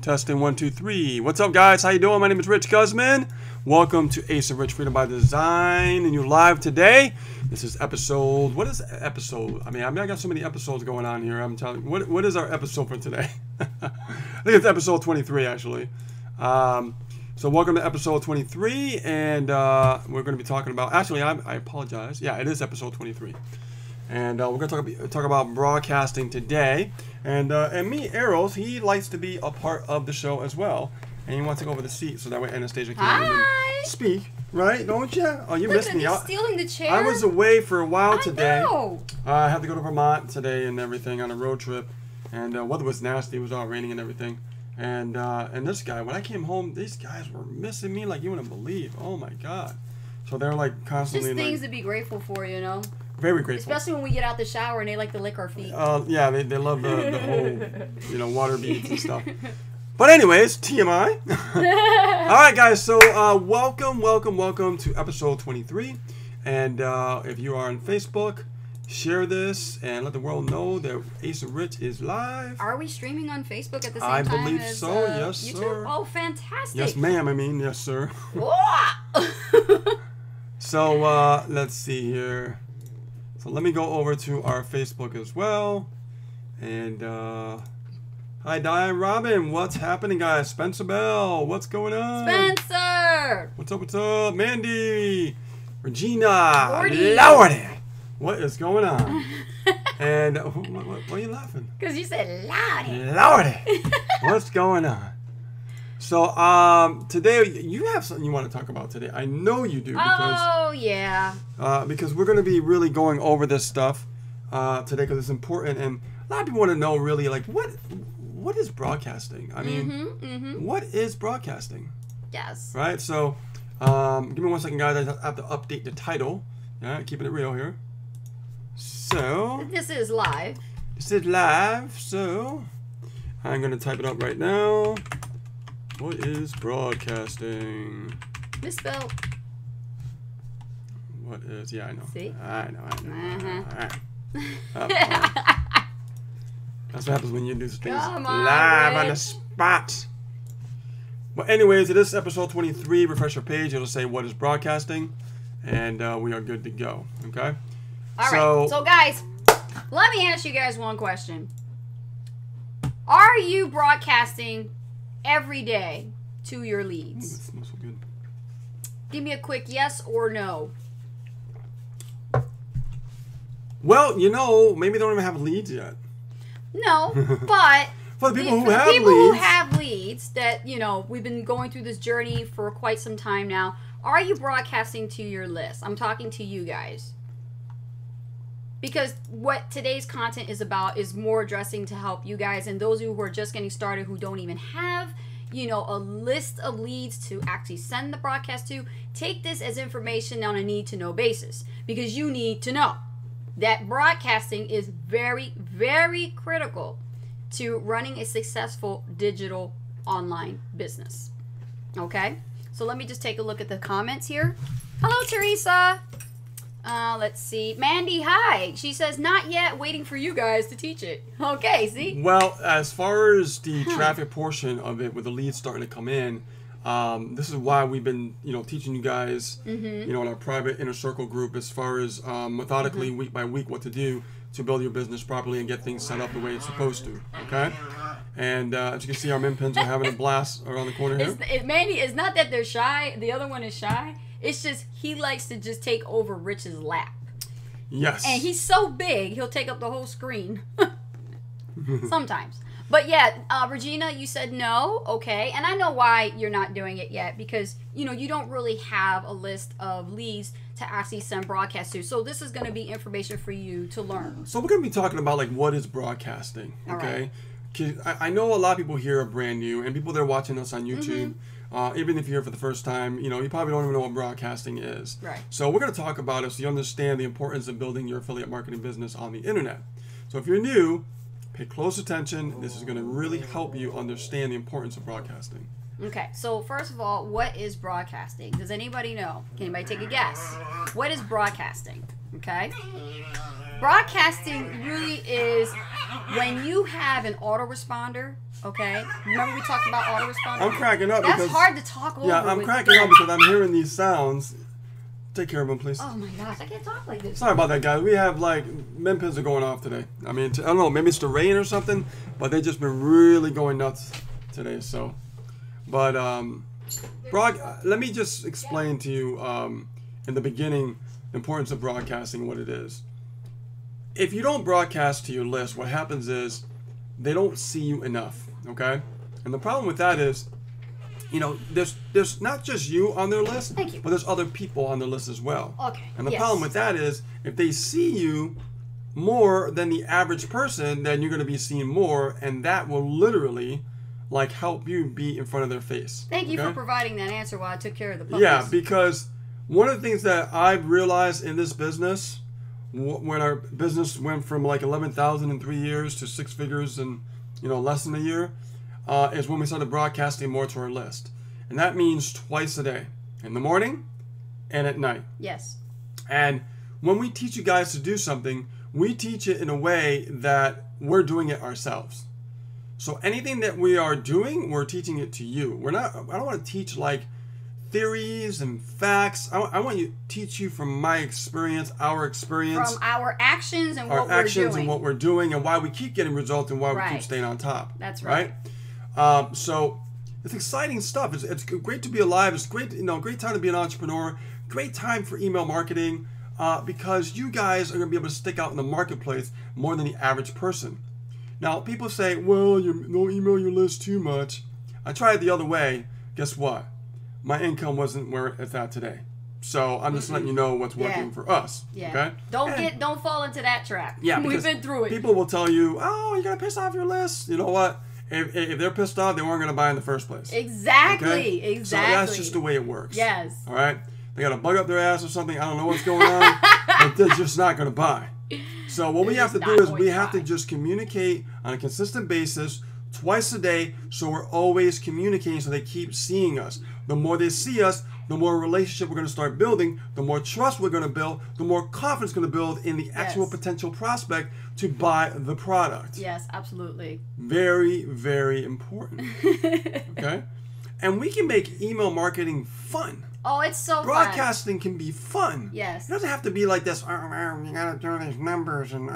Testing 1, 2, 3. What's up, guys? How you doing? My name is Rich Guzman. Welcome to Ace of Rich Freedom by Design, and you're live today. This is episode. What is episode? I mean, I got so many episodes going on here. I'm telling you, what is our episode for today? I think it's episode 23, actually. So welcome to episode 23, and we're going to be talking about. Actually, I apologize. Yeah, it is episode 23. And we're going to talk about broadcasting today. And me, Eros, he likes to be a part of the show as well. And he wants to go over the seat so that way Anastasia can even speak. Right? Don't you? Oh, you missed me. He's stealing the chair. I was away for a while today. I know. I had to go to Vermont today and everything on a road trip. And weather was nasty. It was all raining and everything. And this guy, when I came home, these guys were missing me like you wouldn't believe. Oh, my God. So they're like constantly. Just things to be grateful for, you know? Very grateful. Especially when we get out the shower and they like to lick our feet. Yeah, they love the whole, water beads and stuff. But anyways, TMI. All right, guys. So welcome to episode 23. And if you are on Facebook, share this and let the world know that Ace of Rich is live. Are we streaming on Facebook at the same I time believe as so. Yes, YouTube? sir. Oh, fantastic. Yes, ma'am. I mean, yes, sir. So let's see here. So let me go over to our Facebook as well. And hi, Diane Robin. What's happening, guys? Spencer Bell. What's going on? Spencer. What's up? What's up? Mandy. Regina. Lordy. Lordy. What is going on? And why are you laughing? Because you said Lordy. Lordy. What's going on? So today you have something you want to talk about today. I know you do. Because, yeah. Because we're going to be really going over this stuff today because it's important, and a lot of people want to know really like what is broadcasting? I mean, what is broadcasting? Yes. Right. So give me 1 second, guys. I have to update the title. Yeah, keeping it real here. So this is live. This is live. So I'm going to type it up right now. What is broadcasting? Misspelled. What is? Yeah, I know. See? I know. Uh-huh. All right. That's what happens when you do things Come on, live on the Rich. spot. But anyways, it is episode 23. Refresh your page. It'll say what is broadcasting, and we are good to go. Okay. All right. So guys, let me ask you guys one question. Are you broadcasting every day to your leads? That smells so good. Give me a quick yes or no. Well, maybe they don't even have leads yet. No, but For the people who for the have people leads, who have leads that, we've been going through this journey for quite some time now, are you broadcasting to your list? I'm talking to you guys. Because what today's content is about is more addressing to help you guys and those of you who are just getting started who don't even have, a list of leads to actually send the broadcast to. Take this as information on a need-to-know basis because you need to know that broadcasting is very, very critical to running a successful digital online business. Okay? So let me just take a look at the comments here. Hello, Teresa. Let's see. Mandy, hi. She says, not yet, waiting for you guys to teach it. Okay, see? Well, as far as the traffic portion of it, with the leads starting to come in, this is why we've been, teaching you guys, in our private inner circle group, as far as methodically, week by week, what to do to build your business properly and get things set up the way it's supposed to. Okay? And as you can see, our min pins are having a blast around the corner here. Mandy, it's not that they're shy. The other one is shy. It's just he likes to just take over Rich's lap. Yes. And he's so big, he'll take up the whole screen. Sometimes. But yeah, Regina, you said no. Okay. And I know why you're not doing it yet because, you don't really have a list of leads to actually send broadcasts to. So this is going to be information for you to learn. So we're going to be talking about, what is broadcasting, okay? I know a lot of people here are brand new, and people that are watching us on YouTube, even if you're here for the first time, you probably don't even know what broadcasting is. Right. So we're going to talk about it so you understand the importance of building your affiliate marketing business on the internet. So if you're new, pay close attention. This is going to really help you understand the importance of broadcasting. Okay, so first of all, what is broadcasting? Does anybody know? Can anybody take a guess? What is broadcasting? Okay. Broadcasting really is when you have an autoresponder Okay? Remember we talked about autoresponder? I'm cracking up That's because hard to talk over. yeah, I'm with- cracking up because I'm hearing these sounds. Take care of them, please. Oh my gosh, I can't talk like this. Sorry about that, guys. We have like Mempins are going off today. I mean, I don't know, maybe it's the rain or something, but they just been really going nuts today. So, but let me just explain to you in the beginning the importance of broadcasting, what it is. If you don't broadcast to your list, what happens is they don't see you enough. Okay, and the problem with that is, you know, there's not just you on their list, Thank you. but there's other people on their list as well. Okay. And the yes. problem with that is, if they see you more than the average person, then you're going to be seen more, and that will literally, like, help you be in front of their face. Thank you okay? for providing that answer while I took care of the puppies. Yeah, because one of the things that I've realized in this business, when our business went from like 11,000 in 3 years to 6 figures in, you know, less than a year, is when we started broadcasting more to our list. And that means twice a day, in the morning and at night. Yes. And when we teach you guys to do something, we teach it in a way that we're doing it ourselves. So anything that we are doing, we're teaching it to you. I don't want to teach like theories and facts. I want to teach you from my experience, our experience. From our actions and our what actions we're doing. and what we're doing and why we keep getting results and why we Right. keep staying on top. That's right. So it's exciting stuff. It's great to be alive. It's great, great time to be an entrepreneur. Great time for email marketing because you guys are going to be able to stick out in the marketplace more than the average person. Now, people say, well, you don't email your list too much. I tried it the other way. Guess what? My income wasn't where it's at today. So I'm just letting you know what's working Yeah. for us. Yeah. Okay? Don't fall into that trap. Yeah, We've because been through it. People will tell you, oh, you're going to piss off your list. You know what? If they're pissed off, they weren't going to buy in the first place. Exactly. Okay? Exactly. So that's just the way it works. Yes. All right? They got a bug up their ass or something. I don't know what's going on. But they're just not going to buy. So what we have to do is we have to just communicate on a consistent basis twice a day, so we're always communicating so they keep seeing us. The more they see us, the more relationship we're going to start building, the more trust we're going to build, the more confidence we're going to build in the actual potential prospect to buy the product. Yes, absolutely. Very, very important. Okay? And we can make email marketing fun. Oh, it's so fun. Broadcasting can be fun. Yes. It doesn't have to be like this, you gotta do these numbers and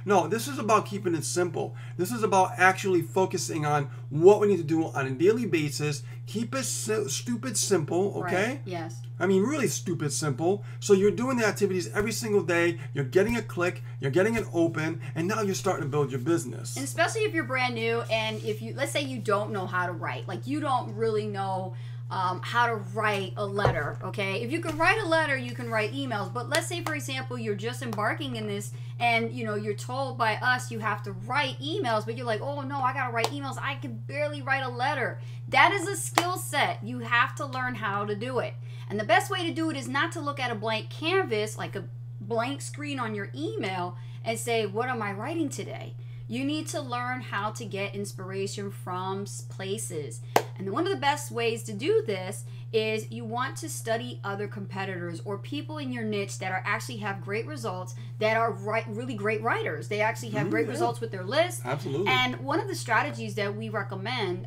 No, this is about keeping it simple. This is about actually focusing on what we need to do on a daily basis. Keep it stupid simple, okay? Right. Yes. I mean, really stupid simple. So you're doing the activities every single day. You're getting a click. You're getting an open. And now you're starting to build your business. And especially if you're brand new and if you, let's say you don't know how to write. Like you don't really know how to write a letter, okay? If you can write a letter, you can write emails. But let's say, for example, you're just embarking in this and, you're told by us you have to write emails, but you're like, oh, no, I got to write emails. I can barely write a letter. That is a skill set. You have to learn how to do it. And the best way to do it is not to look at a blank canvas, like a blank screen on your email, and say, what am I writing today? You need to learn how to get inspiration from places. And one of the best ways to do this is you want to study other competitors or people in your niche that actually have great results, that are really great writers. They actually have great results with their list. Absolutely. And one of the strategies that we recommend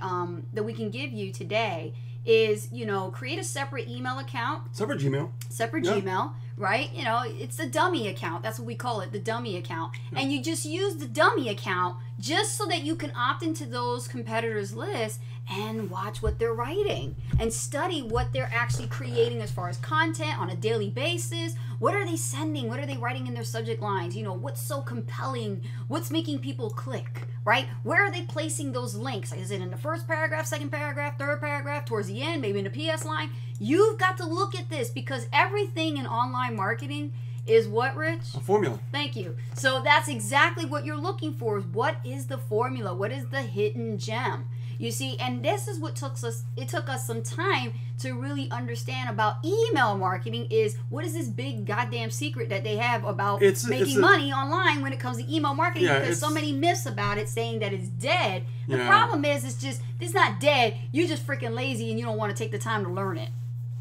that we can give you today is, create a separate email account. Separate Gmail. Separate Gmail, right? It's the dummy account. That's what we call it, the dummy account. Yeah. And you just use the dummy account just so that you can opt into those competitors' lists and watch what they're writing and study what they're actually creating as far as content on a daily basis. What are they sending? What are they writing in their subject lines? What's so compelling? What's making people click, right? Where are they placing those links? Is it in the first paragraph, second paragraph, third paragraph, towards the end, maybe in the PS line? You've got to look at this because everything in online marketing is what, Rich? A formula. Thank you. So that's exactly what you're looking for. What is the formula? What is the hidden gem? You see, and this is what took us some time to really understand about email marketing is what is this big goddamn secret that they have about making money online when it comes to email marketing, because so many myths about it saying that it's dead. The problem is it's not dead. You're just freaking lazy and you don't want to take the time to learn it.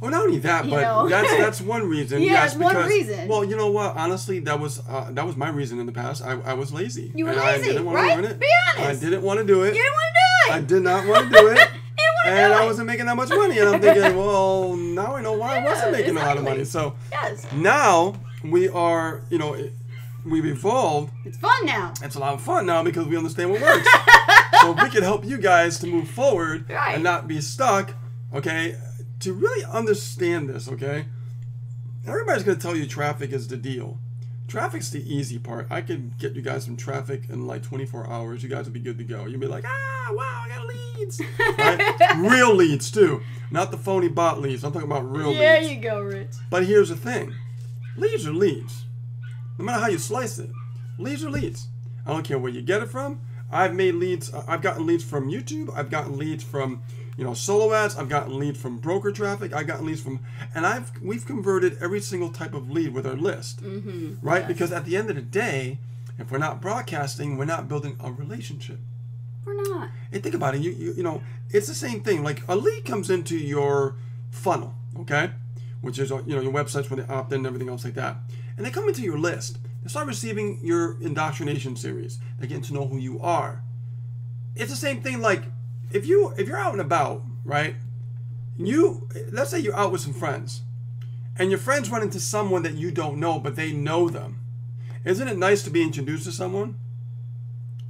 Well, not only that, but that's one reason. Yeah, yes, that's one reason. Well, you know what? Honestly, that was my reason in the past. I was lazy. You were and lazy, I didn't want right? to learn it. Be honest. I didn't want to do it. You didn't want to do I did not want to do it. And I wasn't making that much money. And I'm thinking, well, now I know why I wasn't making a lot of money. So now we are, we've evolved. It's fun now. It's a lot of fun now because we understand what works. So if we can help you guys to move forward and not be stuck, okay, to really understand this, okay, everybody's going to tell you traffic is the deal. Traffic's the easy part. I could get you guys some traffic in like 24 hours. You guys would be good to go. You'd be like, wow, I got leads. Right? Real leads, too. Not the phony bot leads. I'm talking about real leads. There you go, Rich. But here's the thing. Leads are leads. No matter how you slice it. Leads are leads. I don't care where you get it from. I've made leads. I've gotten leads from YouTube. I've gotten leads from, solo ads. I've gotten leads from broker traffic. I've gotten leads from, and we've converted every single type of lead with our list, right? Yes. Because at the end of the day, if we're not broadcasting, we're not building a relationship. We're not. And think about it. It's the same thing. Like a lead comes into your funnel, okay, which is your websites when they opt in and everything else like that, and they come into your list. They start receiving your indoctrination series. They're getting to know who you are. It's the same thing. Like if you're out and about, right? Let's say you're out with some friends, and your friends run into someone that you don't know, but they know them. Isn't it nice to be introduced to someone?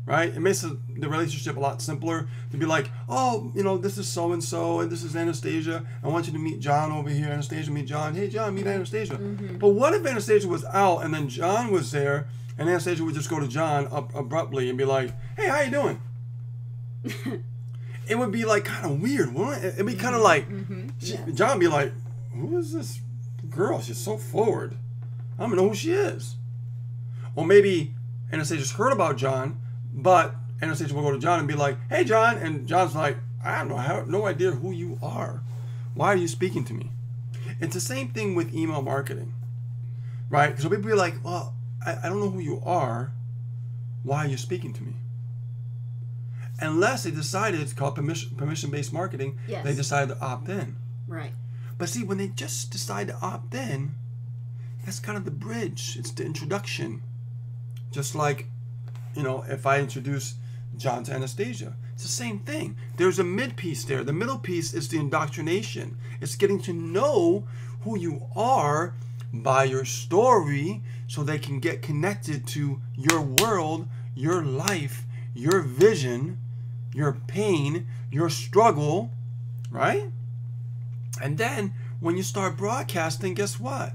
Right? It makes the relationship a lot simpler to be like, oh, this is so-and-so, and this is Anastasia. I want you to meet John over here. Anastasia, meet John. Hey, John, meet Anastasia. But what if Anastasia was out, and then John was there, and Anastasia would just go to John abruptly and be like, hey, how you doing? It would be like kind of weird, wouldn't it? It'd be kind of like, John would be like, who is this girl? She's so forward. I don't even know who she is. Or maybe Anastasia's heard about John, but Anastasia will go to John and be like, hey, John. And John's like, I have no idea who you are. Why are you speaking to me? It's the same thing with email marketing, right? So people be like, well, I don't know who you are. Why are you speaking to me? Unless they decided, it's called permission-based marketing, they decided to opt in. Right. But see, when they just decide to opt in, that's kind of the bridge. It's the introduction. Just like, if I introduce John to Anastasia, it's the same thing. There's a mid piece there. The middle piece is the indoctrination. It's getting to know who you are by your story so they can get connected to your world, your life, your vision, your pain, your struggle, right? And then when you start broadcasting, guess what?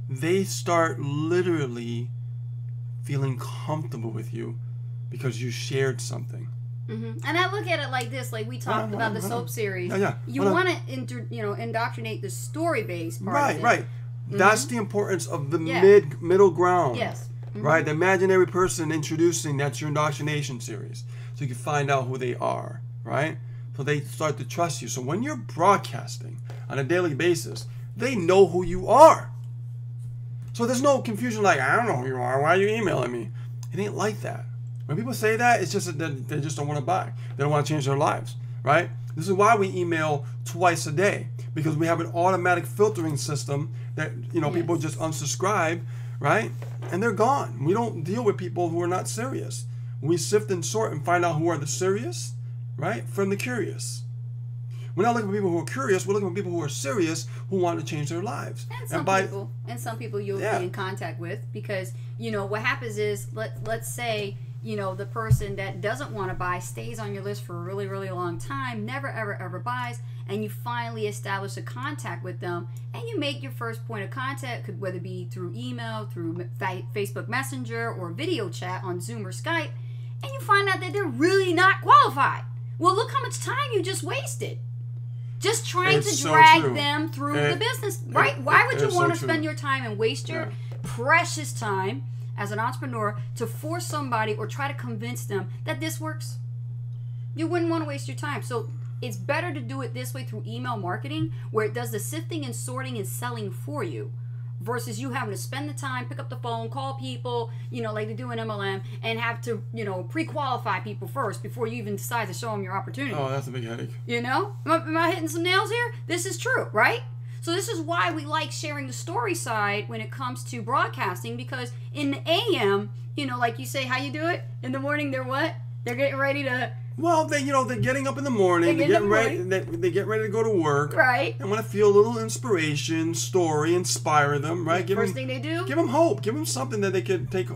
They start literally feeling comfortable with you because you shared something. And I look at it like this, like we talked about the soap series. You want to indoctrinate the story based part of it. Right. That's the importance of the middle ground. Yes. Right? The imaginary person introducing, that's your indoctrination series. So you can find out who they are, right? So they start to trust you. So when you're broadcasting on a daily basis, they know who you are. So there's no confusion like, I don't know who you are. Why are you emailing me? It ain't like that. When people say that, it's just that they just don't want to buy. They don't want to change their lives, right? This is why we email twice a day, because we have an automatic filtering system that, people just unsubscribe, right? And they're gone. We don't deal with people who are not serious. We sift and sort and find out who are the serious, right, from the curious. We're not looking for people who are curious. We're looking for people who are serious, who want to change their lives. And some people you'll be in contact with, because what happens is, let's say the person that doesn't want to buy stays on your list for a really, really long time, never ever buys, and you finally establish a contact with them, and you make your first point of contact, whether it be through email, through Facebook Messenger, or video chat on Zoom or Skype, and you find out that they're really not qualified. Well, look how much time you just wasted. Just trying to drag them through the business, right? Why would you want to spend your time and waste your precious time as an entrepreneur to force somebody or try to convince them that this works? You wouldn't want to waste your time. So it's better to do it this way through email marketing, where it does the sifting and sorting and selling for you, versus you having to spend the time, pick up the phone, call people, like they do in MLM, and have to, pre-qualify people first before you even decide to show them your opportunity. Oh, that's a big headache. Am I hitting some nails here? This is true, right? So this is why we like sharing the story side when it comes to broadcasting, because in the AM, like you say, how you do it? In the morning, they're what? They're getting ready to Well, they're getting up in the morning. They're getting ready. They get ready to go to work. Right. They want to feel a little inspiration, story, inspire them. Right. First thing they do. Give them hope. Give them something that they could take,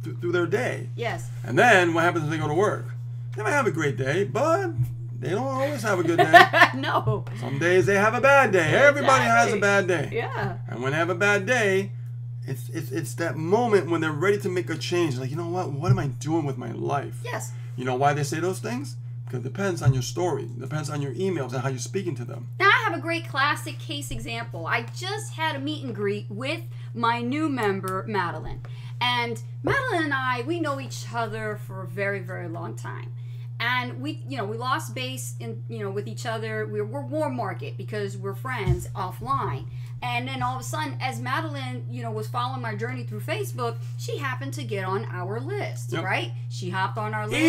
through their day. Yes. And then what happens when they go to work? They might have a great day, but they don't always have a good day. No. Some days they have a bad day. Exactly. Everybody has a bad day. Yeah. And when they have a bad day, it's that moment when they're ready to make a change. Like, you know what? What am I doing with my life? Yes. You know why they say those things? Because it depends on your story. It depends on your emails and how you're speaking to them. Now I have a great classic case example. I just had a meet and greet with my new member, Madeline. And Madeline and I, we know each other for a very, very long time. And we lost base with each other. We're warm market because we're friends offline. And then all of a sudden, as Madeline, was following my journey through Facebook, she happened to get on our list, yep. right? She hopped on our list.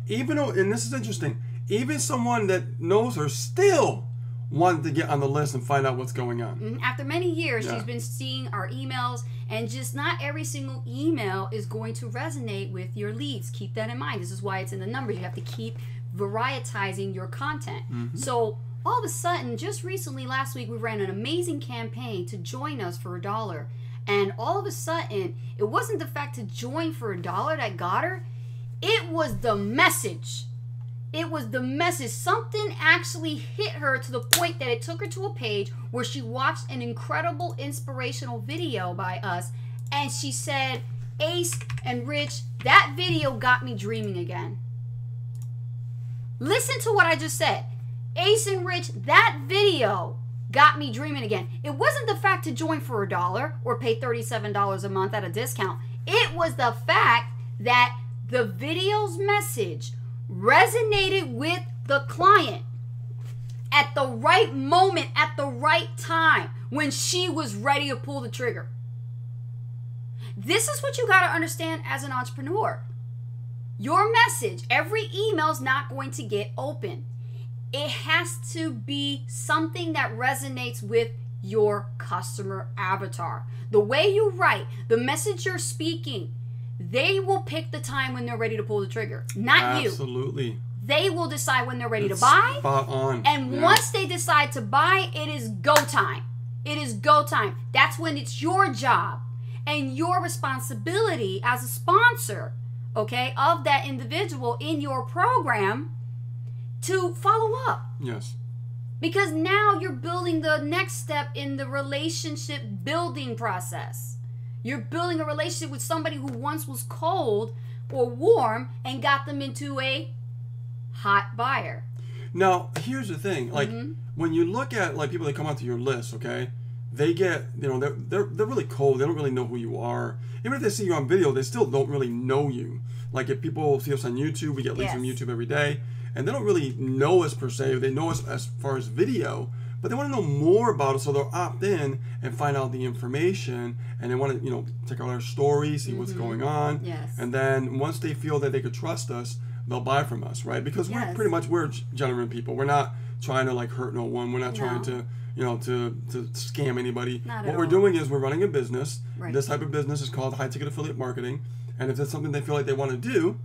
Even and this is interesting. Even someone that knows her still wanted to get on the list and find out what's going on. After many years, she's been seeing our emails, and just not every single email is going to resonate with your leads. Keep that in mind. This is why it's in the numbers. You have to keep varietizing your content. So all of a sudden, just recently, last week, we ran an amazing campaign to join us for $1. And all of a sudden, it wasn't the fact to join for $1 that got her. It was the message. It was the message. Something actually hit her to the point that it took her to a page where she watched an incredible inspirational video by us. And she said, Ace and Rich, that video got me dreaming again. Listen to what I just said. Ace and Rich, that video got me dreaming again. It wasn't the fact to join for $1 or pay $37 a month at a discount. It was the fact that the video's message resonated with the client at the right moment, at the right time, when she was ready to pull the trigger. This is what you got to understand as an entrepreneur. Your message, every email's not going to get open. It has to be something that resonates with your customer avatar. The way you write, the message you're speaking, they will pick the time when they're ready to pull the trigger, not you. Absolutely. They will decide when they're ready to buy. Spot on. And once they decide to buy, it is go time. It is go time. That's when it's your job and your responsibility as a sponsor, okay, of that individual in your program to follow up. Yes. Because now you're building the next step in the relationship building process. You're building a relationship with somebody who once was cold or warm and got them into a hot buyer. Now, here's the thing. Like, when you look at, like, people that come onto your list, okay, they get, they're really cold. They don't really know who you are. Even if they see you on video, they still don't really know you. Like, if people see us on YouTube, we get links from YouTube every day. And they don't really know us per se. They know us as far as video, but they want to know more about us, so they'll opt in and find out the information, and they want to, check out our stories, see what's going on. Yes. And then once they feel that they could trust us, they'll buy from us, right? Because we're genuine people. We're not trying to like hurt no one. We're not trying to, to scam anybody. What we're doing is we're running a business. Right. This type of business is called high ticket affiliate marketing. And if it's something they feel like they want to do,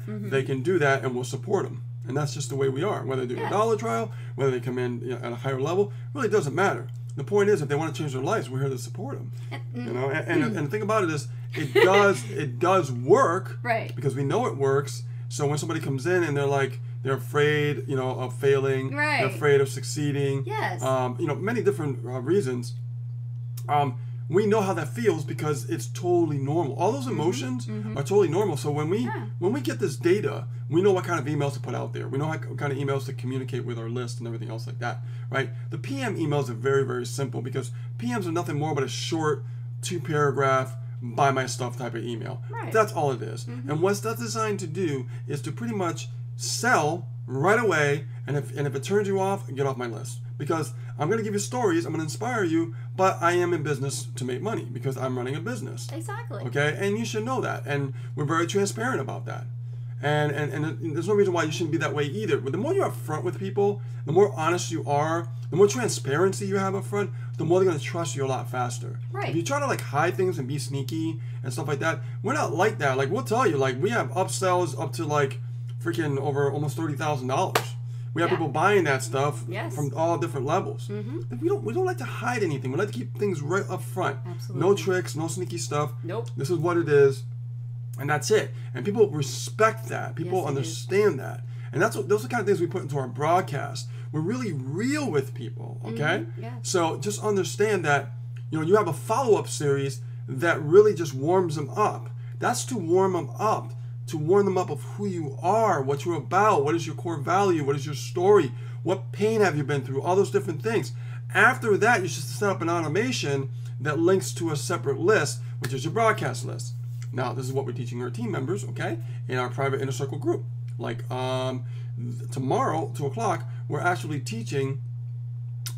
they can do that, and we'll support them. And that's just the way we are. Whether they do a dollar trial, whether they come in at a higher level, really doesn't matter. The point is, if they want to change their lives, we're here to support them. And the thing about it is, it does work, right? Because we know it works. So when somebody comes in and they're afraid, of failing, right? They're afraid of succeeding. Yes. Many different reasons. We know how that feels because it's totally normal. All those emotions are totally normal. So when we get this data, we know what kind of emails to put out there. We know what kind of emails to communicate with our list and everything else like that, right? The PM emails are very, very simple because PMs are nothing more but a short 2-paragraph buy my stuff type of email. Right. That's all it is. And what that's designed to do is to pretty much sell right away. And if it turns you off, get off my list. Because I'm going to give you stories, I'm going to inspire you, but I am in business to make money because I'm running a business. Exactly. Okay? And you should know that. And we're very transparent about that. And there's no reason why you shouldn't be that way either. But the more you're upfront with people, the more honest you are, the more transparency you have up front, the more they're going to trust you a lot faster. Right. If you try to like hide things and be sneaky and stuff like that, we're not like that. Like we'll tell you, like we have upsells up to like freaking over almost $30,000. We have people buying that stuff from all different levels. Mm-hmm. We don't like to hide anything. We like to keep things right up front. Absolutely. No tricks, no sneaky stuff. Nope. This is what it is. And that's it. And people respect that. People understand that. And those are the kind of things we put into our broadcast. We're really real with people, okay? Mm-hmm. Yeah. So just understand that, you have a follow-up series that really just warms them up. That's to warm them up, to warm them up of who you are, what you're about, what is your core value, what is your story, what pain have you been through, all those different things. After that, you should set up an automation that links to a separate list, which is your broadcast list. Now, this is what we're teaching our team members, okay, in our private inner circle group. Like tomorrow, 2 o'clock, we're actually teaching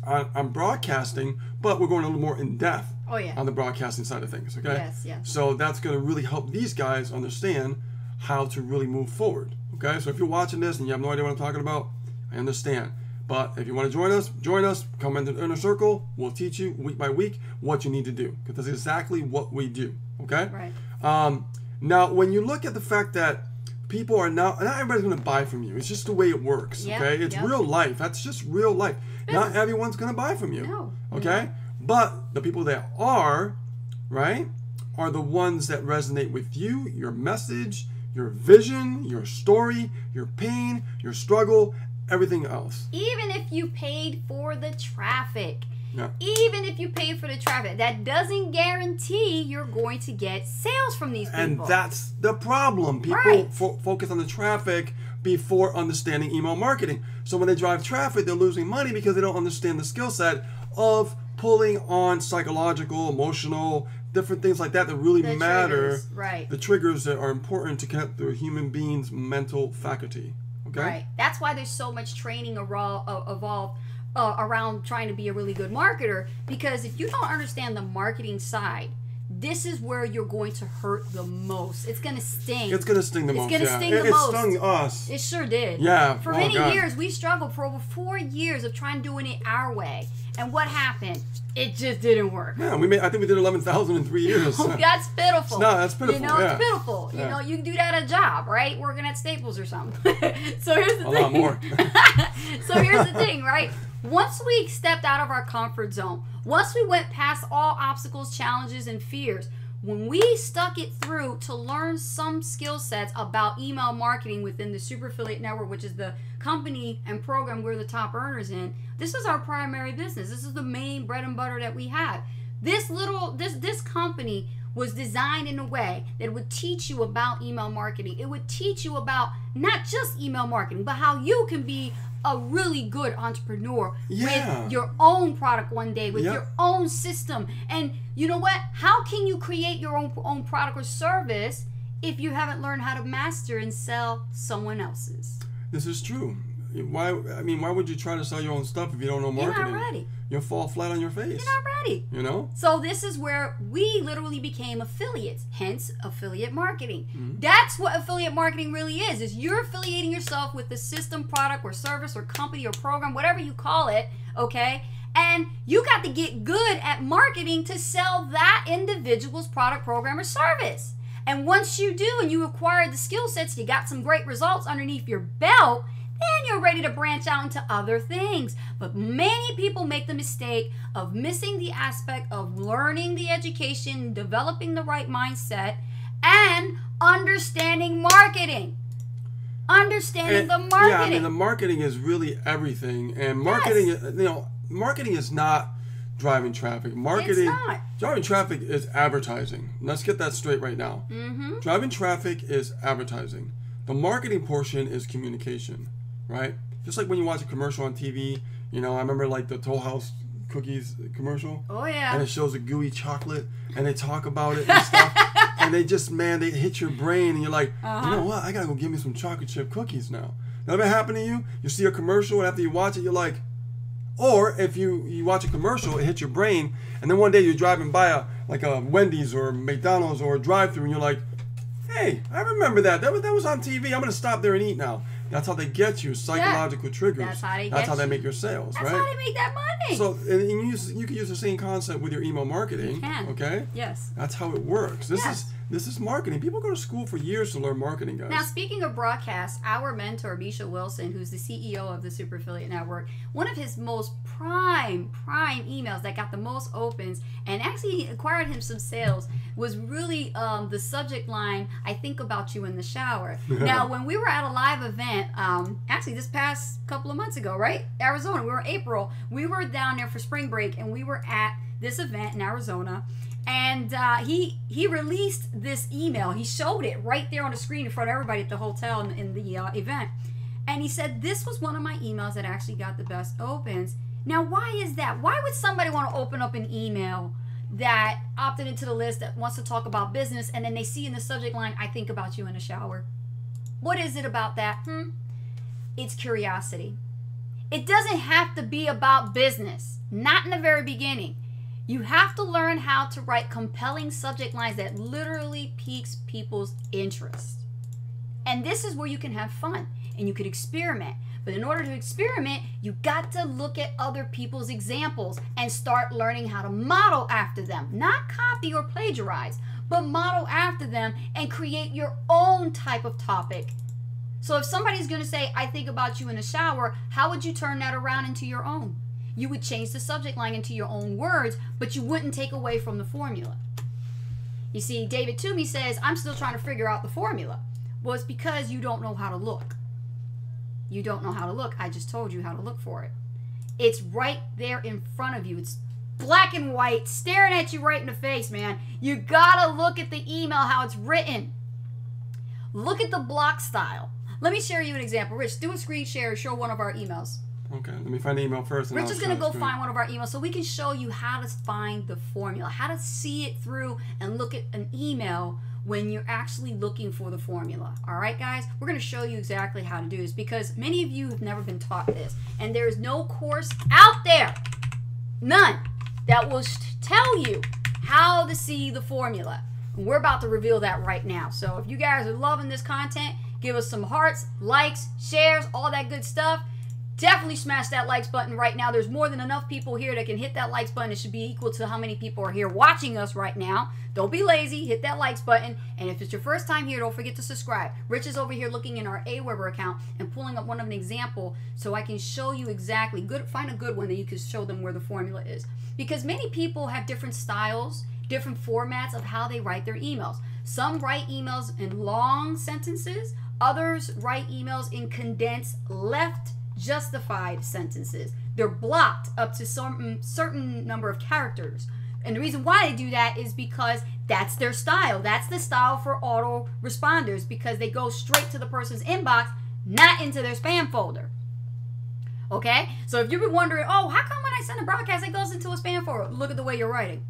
on broadcasting, but we're going a little more in depth on the broadcasting side of things, okay? Yes. So that's going to really help these guys understand how to really move forward, okay? So if you're watching this and you have no idea what I'm talking about, I understand. But if you want to join us, come into the inner circle. We'll teach you week by week what you need to do, because that's exactly what we do, okay? Right. Now, when you look at the fact that people are not everybody's going to buy from you. It's just the way it works, okay? It's real life. That's just real life. Not everyone's going to buy from you, no. okay? But the people that are, right, are the ones that resonate with you, your message, your vision, your story, your pain, your struggle, everything else. Even if you paid for the traffic. Yeah. Even if you pay for the traffic, that doesn't guarantee you're going to get sales from these people. And that's the problem. People focus on the traffic before understanding email marketing. So when they drive traffic, they're losing money because they don't understand the skill set of pulling on psychological, emotional, different things like that really matter. Right. The triggers that are important to connect the human being's mental faculty. Okay? Right. That's why there's so much training evolved around trying to be a really good marketer, because if you don't understand the marketing side, this is where you're going to hurt the most. It's going to sting. It's going to sting the most. It's going to sting the most. It stung us. It sure did. Yeah. For many years, we struggled for over 4 years of trying doing it our way. And what happened? It just didn't work. Yeah, I think we did 11,000 in 3 years. That's pitiful. No, that's pitiful. It's pitiful. Yeah. You can do that at a job, right? Working at Staples or something. So here's the thing. A lot more. So here's the thing, right? Once we stepped out of our comfort zone, once we went past all obstacles, challenges, and fears, when we stuck it through to learn some skill sets about email marketing within the Super Affiliate Network, which is the company and program we're the top earners in, this is our primary business. This is the main bread and butter that we have. This company was designed in a way that would teach you about email marketing. It would teach you about not just email marketing, but how you can be a really good entrepreneur with your own product one day, with your own system. And you know what? How can you create your own product or service if you haven't learned how to master and sell someone else's? This is true. Why would you try to sell your own stuff if you don't know marketing? You're not ready. You'll fall flat on your face. You're not ready. You know? So this is where we literally became affiliates, hence affiliate marketing. Mm-hmm. That's what affiliate marketing really is you're affiliating yourself with the system, product, or service, or company, or program, whatever you call it, okay? And you got to get good at marketing to sell that individual's product, program, or service. And once you do, and you acquire the skill sets, you got some great results underneath your belt, then you're ready to branch out into other things. But many people make the mistake of missing the aspect of learning the education, developing the right mindset, and understanding marketing. Understanding the marketing. Yeah, I mean, the marketing is really everything. And marketing, marketing is not driving traffic. Marketing, it's not. Driving traffic is advertising. Let's get that straight right now. Mm-hmm. Driving traffic is advertising. The marketing portion is communication. Right? Just like when you watch a commercial on TV, I remember like the Toll House cookies commercial. Oh, yeah. And it shows a gooey chocolate, and they talk about it and stuff. And they hit your brain, and you're like, you know what? I gotta go get me some chocolate chip cookies now. That ever happen to you? You see a commercial, and after you watch it, you're like, or if you watch a commercial, it hits your brain, and then one day you're driving by a Wendy's or McDonald's or a drive-thru, and you're like, Hey, I remember that. That was on TV. I'm gonna stop there and eat now. That's how they get you. Psychological triggers. That's how they That's how they make your sales, That's right? how they make that money. So and you can use the same concept with your email marketing. You can. Okay. Yes. That's how it works. This is marketing. People go to school for years to learn marketing, guys. Now, speaking of broadcast, our mentor, Misha Wilson, who's the CEO of the Super Affiliate Network, one of his most prime emails that got the most opens and actually acquired him some sales was really the subject line, I think about you in the shower. Now, when we were at a live event, actually this past couple of months ago, right? Arizona, we were in April. We were down there for spring break, and we were at this event in Arizona. And he released this email. He showed it right there on the screen in front of everybody at the hotel in the event. And he said, this was one of my emails that actually got the best opens. Now, why is that? Why would somebody want to open up an email that opted into the list that wants to talk about business, and then they see in the subject line, I think about you in the shower? What is it about that? It's curiosity. It doesn't have to be about business. Not in the very beginning. You have to learn how to write compelling subject lines that literally piques people's interest. And this is where you can have fun and you can experiment. But in order to experiment, you got to look at other people's examples and start learning how to model after them. Not copy or plagiarize, but model after them and create your own type of topic. So if somebody's going to say, I think about you in the shower, how would you turn that around into your own? You would change the subject line into your own words, but you wouldn't take away from the formula. You see, David Toomey says, I'm still trying to figure out the formula. Well, it's because you don't know how to look. You don't know how to look. I just told you how to look for it. It's right there in front of you. It's black and white, staring at you right in the face, man. You gotta look at the email, how it's written. Look at the block style. Let me share you an example. Rich, do a screen share and show one of our emails. Okay, let me find the email first. Rich is going to go find one of our emails so we can show you how to find the formula, how to see it through and look at an email when you're actually looking for the formula. All right, guys? We're going to show you exactly how to do this because many of you have never been taught this. And there is no course out there, none, that will tell you how to see the formula. And we're about to reveal that right now. So if you guys are loving this content, give us some hearts, likes, shares, all that good stuff. Definitely smash that likes button right now. There's more than enough people here that can hit that likes button. It should be equal to how many people are here watching us right now. Don't be lazy. Hit that likes button. And if it's your first time here, don't forget to subscribe. Rich is over here looking in our Aweber account and pulling up one of an example so I can show you exactly. Find a good one that you can show them where the formula is. Because many people have different styles, different formats of how they write their emails. Some write emails in long sentences. Others write emails in condensed, left justified sentences. They're blocked up to some certain number of characters. And the reason why they do that is because that's their style. That's the style for auto responders because they go straight to the person's inbox, not into their spam folder. Okay? So if you've been wondering, oh, how come when I send a broadcast it goes into a spam folder? Look at the way you're writing.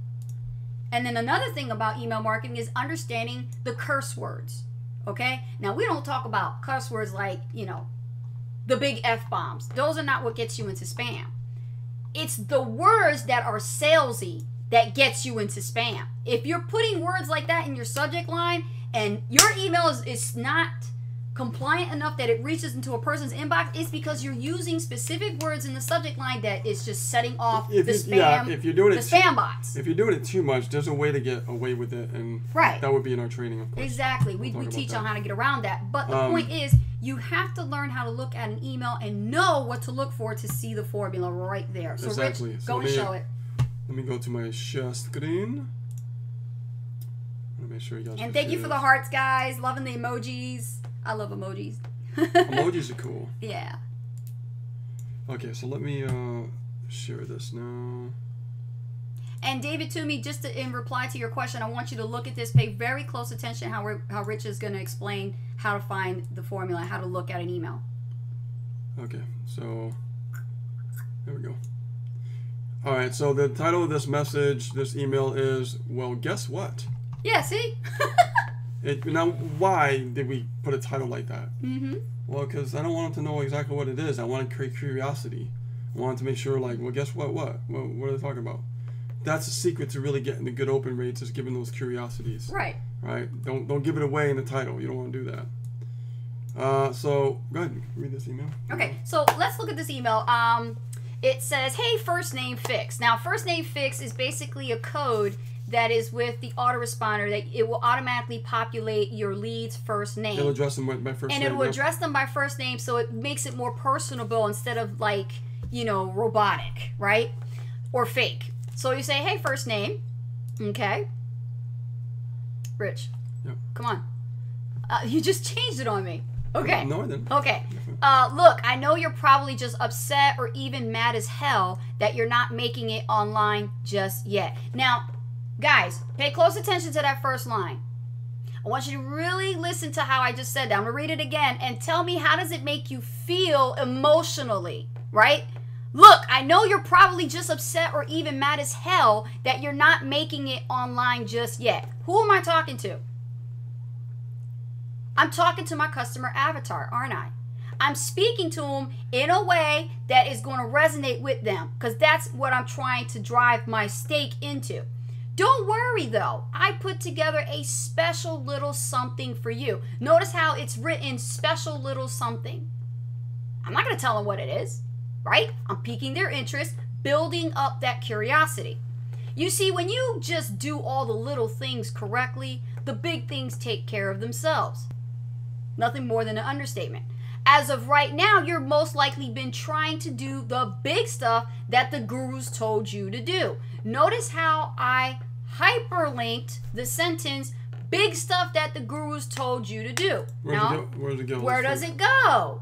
And then another thing about email marketing is understanding the curse words. Okay? Now, we don't talk about curse words like, the big F-bombs. Those are not what gets you into spam. It's the words that are salesy that gets you into spam. If you're putting words like that in your subject line and your email is not compliant enough that it reaches into a person's inbox, it's because you're using specific words in the subject line that is just setting off the spam bots. If you're doing it too much, there's a way to get away with it, and that would be in our training, of course. Exactly. We teach on how to get around that. But the point is, you have to learn how to look at an email and know what to look for to see the formula right there. So exactly. Rich, go and show it. Let me go to my share screen. Let me make sure you guys. And thank you for the hearts, guys. Loving the emojis. I love emojis. Emojis are cool. Yeah. Okay, so let me share this now. And David Toomey, just in reply to your question, I want you to look at this. Pay very close attention how Rich is going to explain how to find the formula, how to look at an email. Okay, so there we go. All right, so the title of this message, this email is, well, guess what? Yeah, see? Now, why did we put a title like that? Mm-hmm. Well, because I don't want them to know exactly what it is. I want to create curiosity. I want to make sure, like, well, guess what? What are they talking about? That's the secret to really getting the good open rates is giving those curiosities. Right. right? Don't give it away in the title. You don't want to do that. So go ahead, read this email. Okay, so let's look at this email. It says, "Hey, first name fix." Now, first name fix is basically a code that is with the autoresponder that it will automatically populate your lead's first name. It'll address them by first name. And it will address them by first name, so it makes it more personable instead of like, robotic, right? Or fake. So you say, "Hey, first name." Okay. Rich. Yep. Come on. You just changed it on me. Okay. No, I didn't. Okay. Look, I know you're probably just upset or even mad as hell that you're not making it online just yet. Now, guys, pay close attention to that first line. I want you to really listen to how I just said that. I'm going to read it again and tell me, how does it make you feel emotionally, right? Look, I know you're probably just upset or even mad as hell that you're not making it online just yet. Who am I talking to? I'm talking to my customer avatar, aren't I? I'm speaking to them in a way that is going to resonate with them, because that's what I'm trying to drive my stake into. Don't worry though, I put together a special little something for you. Notice how it's written special little something. I'm not going to tell them what it is, right? I'm piquing their interest, building up that curiosity. You see, when you just do all the little things correctly, the big things take care of themselves. Nothing more than an understatement. As of right now, you're most likely been trying to do the big stuff that the gurus told you to do. Notice how I hyperlinked the sentence, big stuff that the gurus told you to do. Where does it go? Where does it go?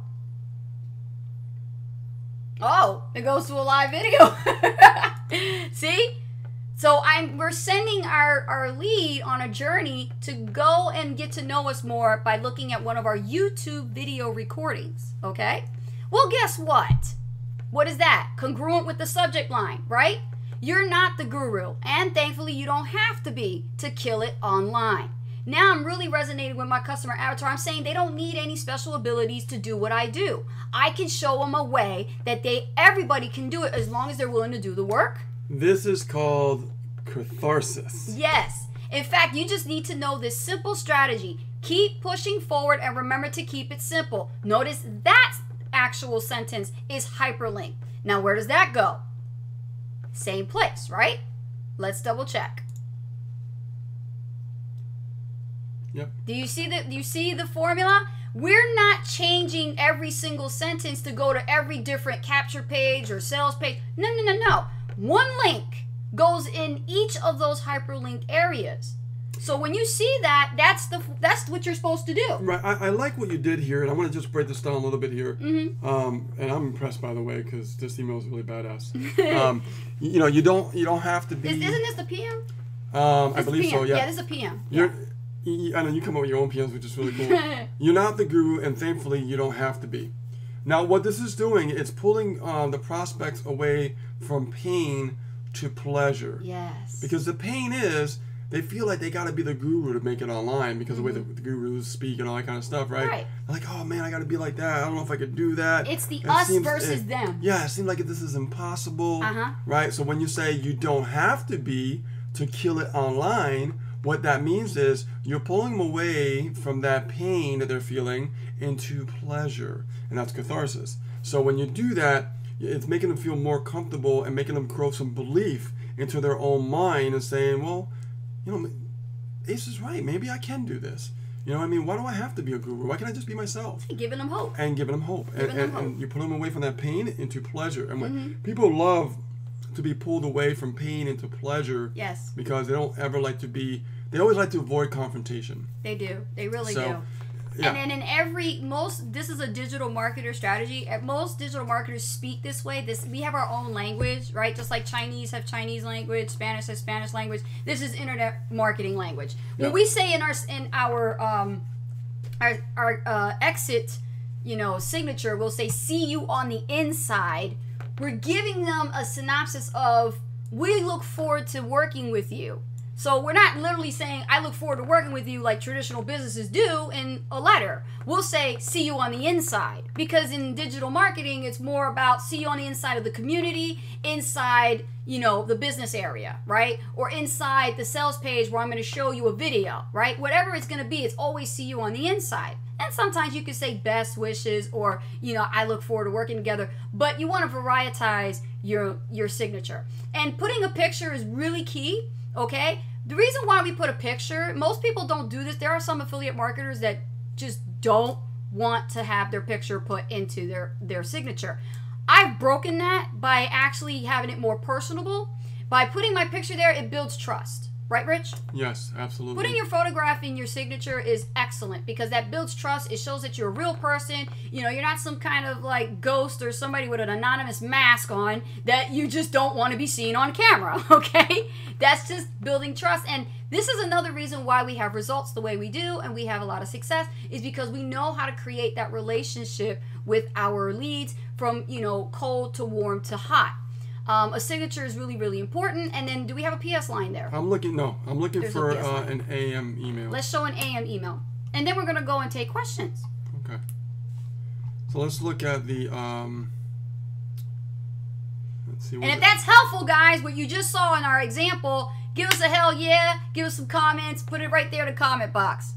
Oh, it goes to a live video. See? So we're sending our lead on a journey to go and get to know us more by looking at one of our YouTube video recordings, okay? Well, guess what? What is that? Congruent with the subject line, right? You're not the guru, and thankfully you don't have to be to kill it online. Now I'm really resonating with my customer avatar. I'm saying they don't need any special abilities to do what I do. I can show them a way that everybody can do it as long as they're willing to do the work. This is called catharsis. Yes. In fact, you just need to know this simple strategy. Keep pushing forward and remember to keep it simple. Notice that actual sentence is hyperlinked. Now, where does that go? Same place, right? Let's double check. Yep. Do you see the formula? We're not changing every single sentence to go to every different capture page or sales page. No. One link goes in each of those hyperlinked areas. So when you see that, that's what you're supposed to do. Right. I like what you did here, and I want to just break this down a little bit here. Mm-hmm. And I'm impressed, by the way, because this email is really badass. You don't have to be. Isn't this the PM? I believe PM. so. Yeah. Yeah, this is a PM. I know you come up with your own PMs, which is really cool. You're not the guru, and thankfully you don't have to be. Now, what this is doing, it's pulling the prospects away from pain to pleasure. Yes. Because the pain is, they feel like they got to be the guru to make it online because of the way the gurus speak and all that kind of stuff, right? Right. They're like, oh man, I got to be like that. I don't know if I could do that. It's the us versus them. Yeah, it seems like this is impossible, right? So when you say you don't have to be to kill it online, what that means is you're pulling them away from that pain that they're feeling into pleasure, and that's catharsis. So when you do that, it's making them feel more comfortable and making them grow some belief into their own mind and saying, well, Ace is right. Maybe I can do this. Why do I have to be a guru? Why can't I just be myself? Giving them hope. And giving them hope. And you pull them away from that pain into pleasure. And when people love to be pulled away from pain into pleasure, yes, because they don't ever like to be, they always like to avoid confrontation. They do. They really do. Yeah. And then this is a digital marketer strategy. Most digital marketers speak this way. We have our own language, right? Just like Chinese have Chinese language, Spanish has Spanish language. This is internet marketing language. When we say in our exit, signature, we'll say "see you on the inside." We're giving them a synopsis of, we look forward to working with you. So we're not literally saying, I look forward to working with you like traditional businesses do in a letter. We'll say, see you on the inside. Because in digital marketing, it's more about see you on the inside of the community, inside, you know, the business area, right? Or inside the sales page where I'm going to show you a video, right? Whatever it's going to be, it's always see you on the inside. And sometimes you could say best wishes or, you know, I look forward to working together. But you want to varietize your signature. And putting a picture is really key. Okay, the reason why we put a picture, most people don't do this. There are some affiliate marketers that just don't want to have their picture put into their signature. I've broken that by actually having it more personable. By putting my picture there, it builds trust. Right, Rich? Yes, absolutely. Putting your photograph in your signature is excellent because that builds trust. It shows that you're a real person. You know, you're not some kind of like ghost or somebody with an anonymous mask on that you just don't want to be seen on camera, okay? That's just building trust. And this is another reason why we have results the way we do and we have a lot of success is because we know how to create that relationship with our leads from, you know, cold to warm to hot. A signature is really, really important. And then do we have a PS line there? I'm looking There's for a PS line. an AM email. Let's show an AM email. And then we're going to go and take questions. Okay. So let's look at the, let's see. And if that's helpful, guys, what you just saw in our example, give us a hell yeah, give us some comments, put it right there in the comment box.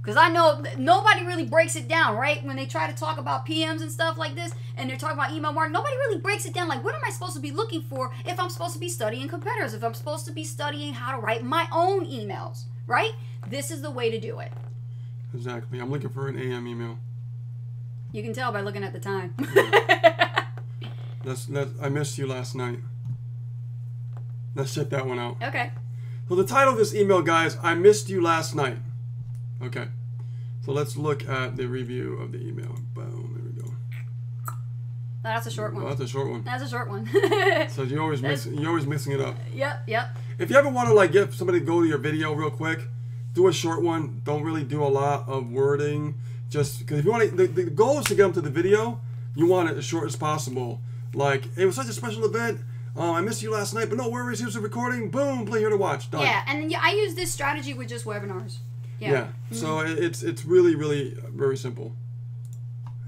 Because I know nobody really breaks it down, right? When they try to talk about PMs and stuff like this, and they're talking about email marketing, nobody really breaks it down. Like, what am I supposed to be looking for if I'm supposed to be studying competitors, if I'm supposed to be studying how to write my own emails, right? This is the way to do it. Exactly. I'm looking for an AM email. You can tell by looking at the time. I missed you last night. Let's check that one out. Okay. So the title of this email, guys, I missed you last night. Okay. So let's look at the review of the email. Boom. There we go. That's a short one. Oh, that's a short one. That's a short one. So you're always mixing it up. Yep. If you ever want to like get somebody to go to your video real quick, do a short one. Don't really do a lot of wording. Just because if you want to, the goal is to get them to the video. You want it as short as possible. Like, it was such a special event. I missed you last night, but no worries. Here's a recording. Boom. Play here to watch. Done. Yeah, and I use this strategy with just webinars. Yeah. So it's really, really very simple.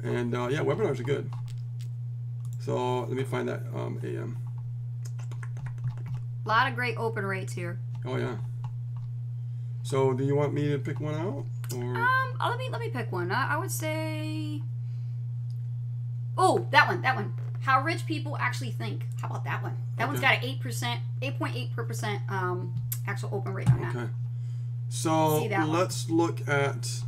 And yeah, webinars are good. So let me find that AM. A lot of great open rates here. Oh yeah. So do you want me to pick one out? Or? Let me pick one. I would say, oh, that one. How rich people actually think. How about that one? That one's got an 8.8% actual open rate on that. Okay. So let's look at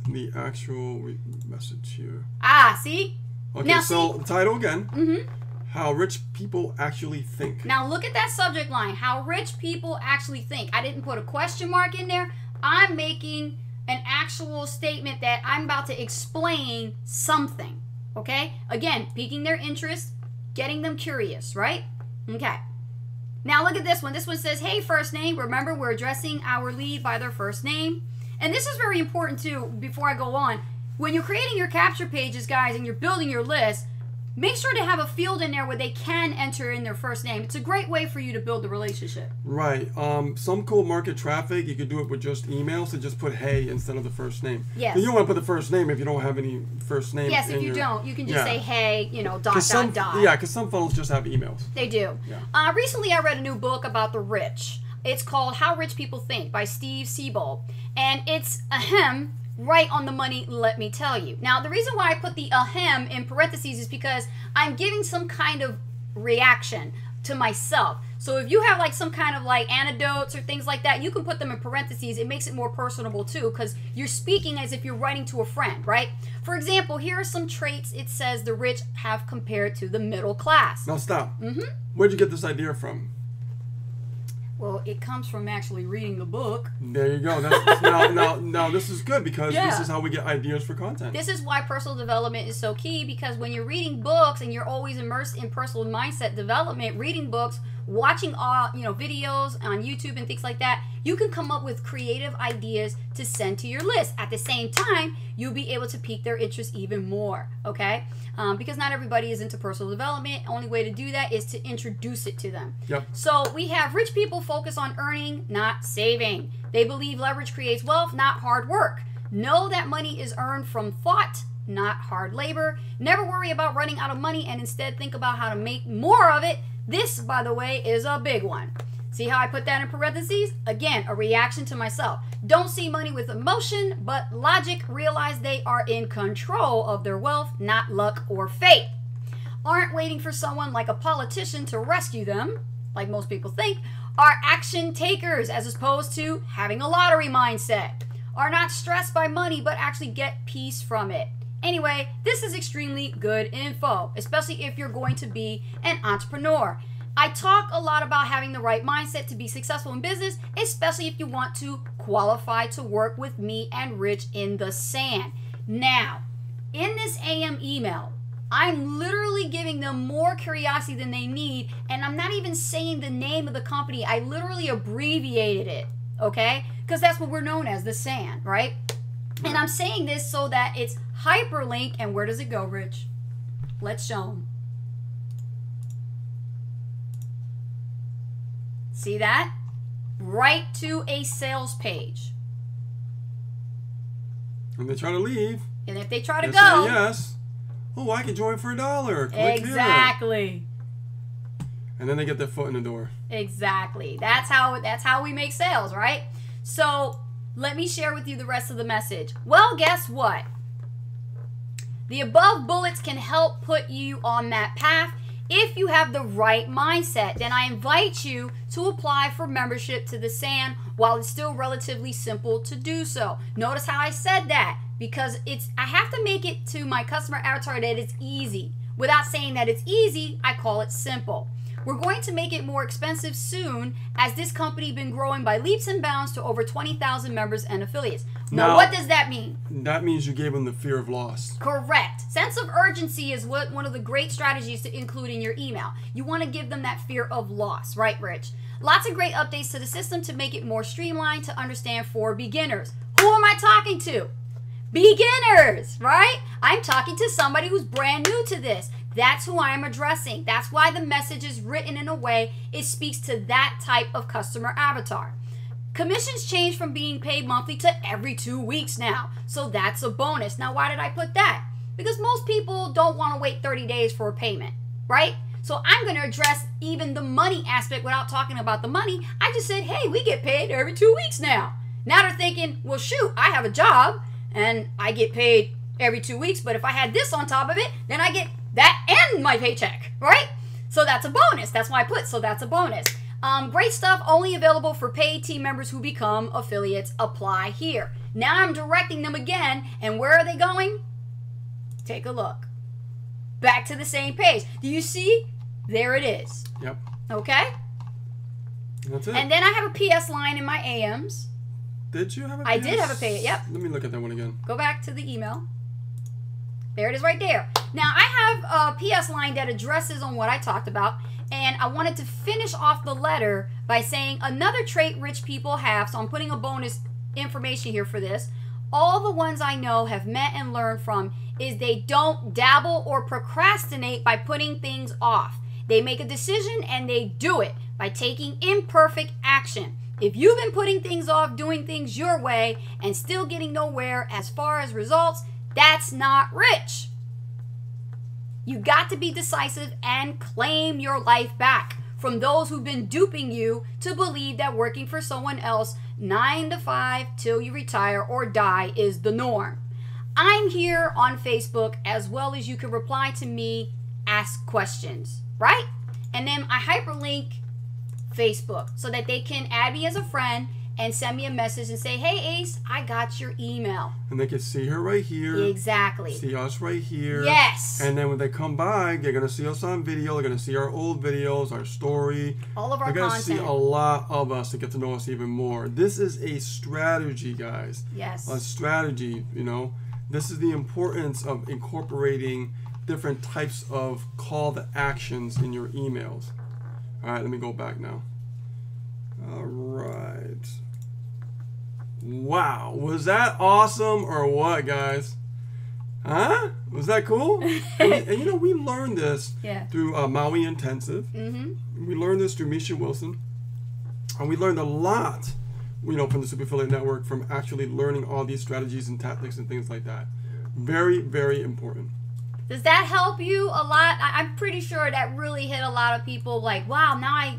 the actual message here. Ah, see? Okay, now, so the title again. How rich people actually think. Now look at that subject line. How rich people actually think. I didn't put a question mark in there. I'm making an actual statement that I'm about to explain something. Okay? Again, piquing their interest, getting them curious, right? Okay. Now look at this one. This one says, hey, first name. Remember, we're addressing our lead by their first name. And this is very important too, before I go on. When you're creating your capture pages, guys, and you're building your list, make sure to have a field in there where they can enter in their first name. It's a great way for you to build the relationship. Right. Some cold market traffic, you could do it with just emails, so just put hey instead of the first name. Yes. But you don't want to put the first name if you don't have any first name. Yes, if you don't, you can just say hey, you know, dot. Yeah, because some funnels just have emails. They do. Yeah. Recently, I read a new book about the rich. It's called How Rich People Think by Steve Siebold. And it's ahem, right on the money, let me tell you. Now, the reason why I put the ahem in parentheses is because I'm giving some kind of reaction to myself. So if you have like some kind of like anecdotes or things like that, you can put them in parentheses. It makes it more personable too, because you're speaking as if you're writing to a friend, right? For example, here are some traits it says the rich have compared to the middle class. Now stop. Where'd you get this idea from? Well, it comes from actually reading the book. There you go. Now, this is good because this is how we get ideas for content. This is why personal development is so key, because when you're reading books and you're always immersed in personal mindset development, reading books watching all, videos on YouTube and things like that, you can come up with creative ideas to send to your list. At the same time, you'll be able to pique their interest even more, okay? Because not everybody is into personal development. Only way to do that is to introduce it to them. Yep. So we have rich people focus on earning, not saving. They believe leverage creates wealth, not hard work. Know that money is earned from thought, not hard labor. Never worry about running out of money and instead think about how to make more of it. This, by the way, is a big one. See how I put that in parentheses? Again, a reaction to myself. Don't see money with emotion, but logic. Realize they are in control of their wealth, not luck or fate. Aren't waiting for someone like a politician to rescue them, like most people think. Are action takers as opposed to having a lottery mindset. Are not stressed by money, but actually get peace from it. Anyway, this is extremely good info, especially if you're going to be an entrepreneur. I talk a lot about having the right mindset to be successful in business, especially if you want to qualify to work with me and Rich in the Sand. Now, in this AM email, I'm literally giving them more curiosity than they need, and I'm not even saying the name of the company. I literally abbreviated it, okay? Because that's what we're known as, the Sand, right? And I'm saying this so that it's hyperlink, and where does it go, Rich? Let's show them. See that? Right to a sales page. And they try to leave. And if they try to they go. say yes. Oh, I can join for $1. Click exactly. Here. And then they get their foot in the door. Exactly. That's how we make sales, right? So let me share with you the rest of the message. Well, guess what? The above bullets can help put you on that path if you have the right mindset. Then I invite you to apply for membership to the Sand while it's still relatively simple to do so. Notice how I said that, because I have to make it to my customer avatar that it's easy. Without saying that it's easy, I call it simple. We're going to make it more expensive soon, as this company has been growing by leaps and bounds to over 20,000 members and affiliates. Now, what does that mean? That means you gave them the fear of loss. Correct. Sense of urgency is one of the great strategies to include in your email. You want to give them that fear of loss, right, Rich? Lots of great updates to the system to make it more streamlined to understand for beginners. Who am I talking to? Beginners, right? I'm talking to somebody who's brand new to this. That's who I am addressing. That's why the message is written in a way it speaks to that type of customer avatar. Commissions change from being paid monthly to every 2 weeks now. So that's a bonus. Now, why did I put that? Because most people don't want to wait 30 days for a payment, right? So I'm going to address even the money aspect without talking about the money. I just said, hey, we get paid every 2 weeks now. Now they're thinking, well, shoot, I have a job and I get paid every 2 weeks. But if I had this on top of it, then I get that and my paycheck, right? So that's a bonus. That's why I put, so that's a bonus. Great stuff, only available for paid team members who become affiliates. Apply here. Now I'm directing them again, and where are they going? Take a look. Back to the same page. Do you see? There it is. Yep. Okay? That's it. And then I have a PS line in my AMs. Did you have a PS? I did have a PS, yep. Let me look at that one again. Go back to the email. There it is right there. Now, I have a PS line that addresses on what I talked about, and I wanted to finish off the letter by saying another trait rich people have, so I'm putting a bonus information here for this. All the ones I know have met and learned from is they don't dabble or procrastinate by putting things off. They make a decision and they do it by taking imperfect action. If you've been putting things off, doing things your way, and still getting nowhere as far as results, that's not rich. You got to be decisive and claim your life back from those who've been duping you to believe that working for someone else 9 to 5 till you retire or die is the norm. I'm here on Facebook, as well as you can reply to me, ask questions, right? And then I hyperlink Facebook so that they can add me as a friend and send me a message and say, hey, Ace, I got your email. And they can see her right here. Exactly. See us right here. Yes. And then when they come by, they're going to see us on video. They're going to see our old videos, our story. All of our content. They're going to see a lot of us to get to know us even more. This is a strategy, guys. Yes. A strategy, you know. This is the importance of incorporating different types of call to actions in your emails. All right, let me go back now. All right. Wow, was that awesome or what, guys? Huh? Was that cool? And you know, we learned this through Maui Intensive. Mm-hmm. We learned this through Misha Wilson. And we learned a lot, you know, from the Super Affiliate Network, from actually learning all these strategies and tactics and things like that. Very, very important. Does that help you a lot? I'm pretty sure that really hit a lot of people like, wow, now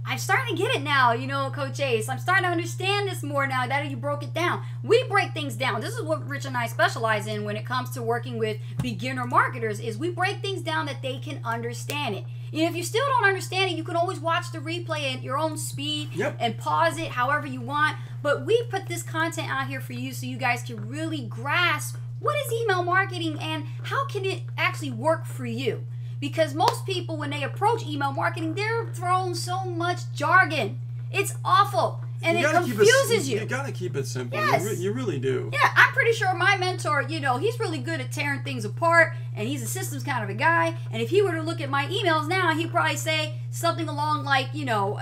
I'm starting to get it now, you know, Coach Ace. I'm starting to understand this more now that you broke it down. We break things down. This is what Rich and I specialize in when it comes to working with beginner marketers, is we break things down that they can understand it. And if you still don't understand it, you can always watch the replay at your own speed and pause it however you want. But we put this content out here for you so you guys can really grasp what is email marketing and how can it actually work for you. Because most people, when they approach email marketing, they're thrown so much jargon. It's awful. And it confuses you. You got to keep it simple. Yes. You really do. Yeah, I'm pretty sure my mentor, you know, he's really good at tearing things apart, and he's a systems kind of a guy. And if he were to look at my emails now, he'd probably say something along like, you know,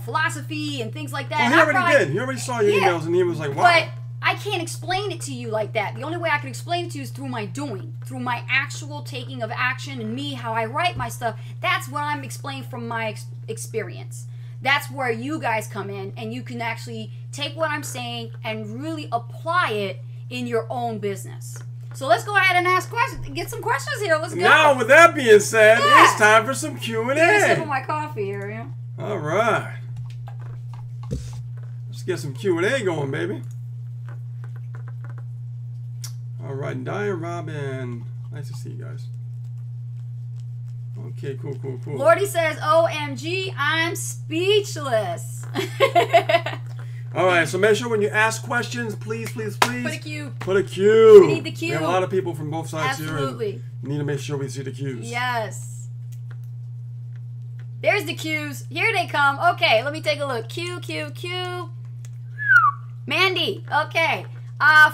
philosophy and things like that. Well, he already did. He already saw your emails, and he was like, wow. But I can't explain it to you like that. The only way I can explain it to you is through my doing, through my actual taking of action, and me, how I write my stuff. That's what I'm explaining from my experience. That's where you guys come in, and you can actually take what I'm saying and really apply it in your own business. So let's go ahead and ask questions. Get some questions here. Let's go. Now, with that being said, it's time for some Q&A. Here's some of my coffee here, yeah. All right. Let's get some Q&A going, baby. All right, Diane Robin. Nice to see you guys. Okay, cool. Lordy says, OMG, I'm speechless. All right, so make sure when you ask questions, please. Put a Q. Put a Q. We need the Q. We have a lot of people from both sides Absolutely. here. We need to make sure we see the Qs. Yes. There's the Qs. Here they come. Okay, let me take a look. Q. Mandy, okay.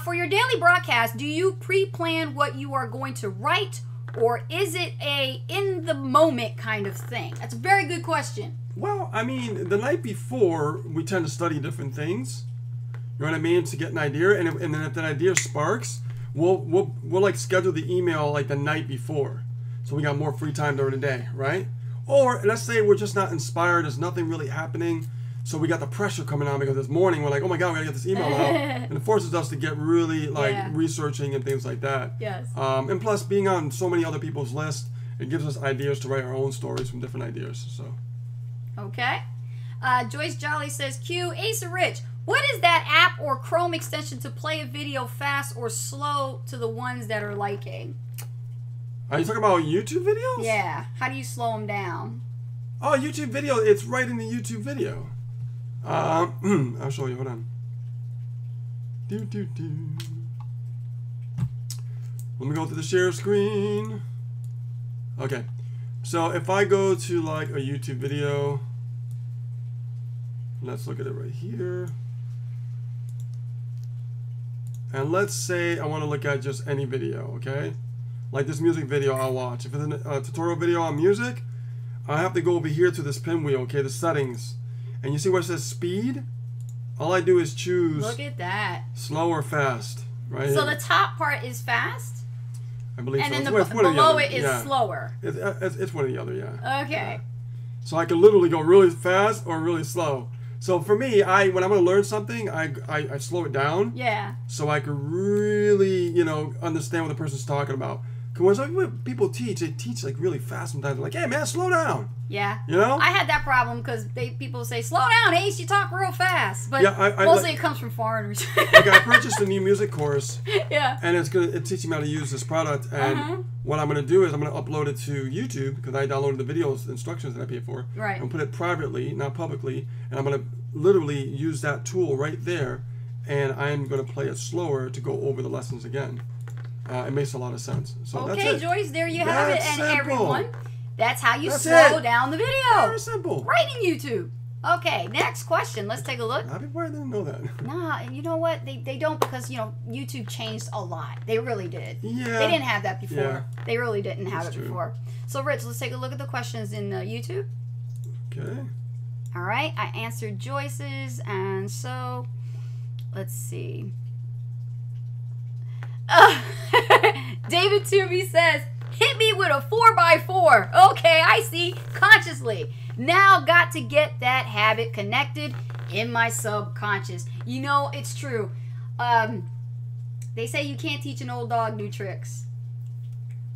For your daily broadcast, do you pre-plan what you are going to write, or is it a in-the-moment kind of thing? That's a very good question. Well, I mean, the night before, we tend to study different things. You know what I mean? To get an idea, and then if that idea sparks, we'll like schedule the email like the night before, so we got more free time during the day, right? Or let's say we're just not inspired. There's nothing really happening. So we got the pressure coming on because this morning we're like, oh my God, we gotta get this email out. And it forces us to get really researching and things like that. Yes. And plus being on so many other people's lists, it gives us ideas to write our own stories from different ideas. So. Okay. Joyce Jolly says, Q, Asa Rich, what is that app or Chrome extension to play a video fast or slow to the ones that are liking? Are you talking about YouTube videos? Yeah. How do you slow them down? Oh, YouTube video. It's right in the YouTube video. I'll show you. Hold on. Let me go to the share screen. Okay. So if I go to like a YouTube video, let's look at it right here. And let's say I want to look at just any video, okay? Like this music video I'll watch. If it's a tutorial video on music, I have to go over here to this pinwheel, okay, the settings. And you see where it says speed? All I do is choose. Look at that. Slow or fast, right? So here. the top part is fast? I believe and so. And then below it is slower. It's one or the other, yeah. Okay. So I can literally go really fast or really slow. So for me, when I'm going to learn something, I slow it down. Yeah. So I can really, understand what the person's talking about. Because when people teach, they teach like really fast sometimes. They're like, hey man, slow down. Yeah. You know? I had that problem because people say, slow down, Ace, you talk real fast. But yeah, mostly it comes from foreigners. Like I purchased a new music course. Yeah. And it's teaching me how to use this product. And what I'm going to do is I'm going to upload it to YouTube because I downloaded the videos instructions that I paid for. Right. And put it privately, not publicly. And I'm going to literally use that tool right there. And I'm going to play it slower to go over the lessons again. It makes a lot of sense. So okay, that's it. Joyce, there you have it. And simple. Everyone, that's how you slow down the video. Very simple. Right in YouTube. Okay, next question. Let's take a look. A lot of people didn't know that. Nah, you know what? They don't because, YouTube changed a lot. They really did. Yeah. They didn't have that before. Yeah. They really didn't have That's it true. before. So, Rich, let's take a look at the questions in YouTube. Okay. All right, I answered Joyce's, and so let's see. David Toomey says, hit me with a 4x4. Okay, I see. Consciously. Now got to get that habit connected in my subconscious. You know, it's true. They say you can't teach an old dog new tricks.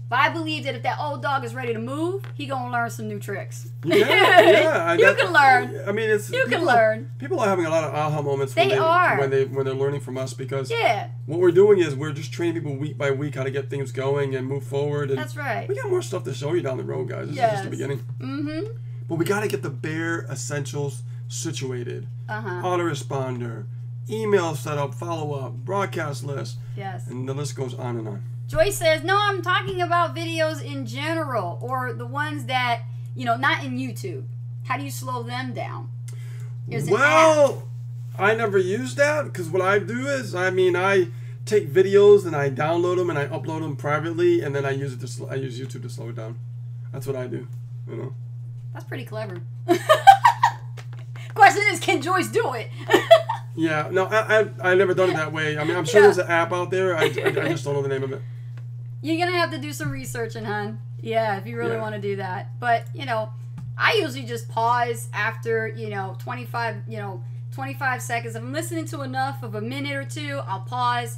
But I believe that if that old dog is ready to move, he gonna learn some new tricks. Yeah. You can learn. I mean, You can learn. People are having a lot of aha moments They are. when they're learning from us, because Yeah, what we're doing is we're just training people week by week how to get things going and move forward. And that's right. we got more stuff to show you down the road, guys. This is just the beginning. Mm-hmm. But we got to get the bare essentials situated. Uh-huh. Autoresponder, email setup, follow-up, broadcast list, Yes. and the list goes on and on. Joyce says, no, I'm talking about videos in general, or the ones that, you know, not in YouTube. How do you slow them down? There's an app. Well, I never use that, because what I do is, I take videos and I download them and I upload them privately, and then I use YouTube to slow it down. That's what I do, you know. That's pretty clever. Question is, can Joyce do it? Yeah, no, I never done it that way. I mean, I'm sure there's an app out there. I just don't know the name of it. You're going to have to do some researching, hon. Yeah, if you really want to do that. But, you know, I usually just pause after, 25 seconds. If I'm listening to enough of a minute or two, I'll pause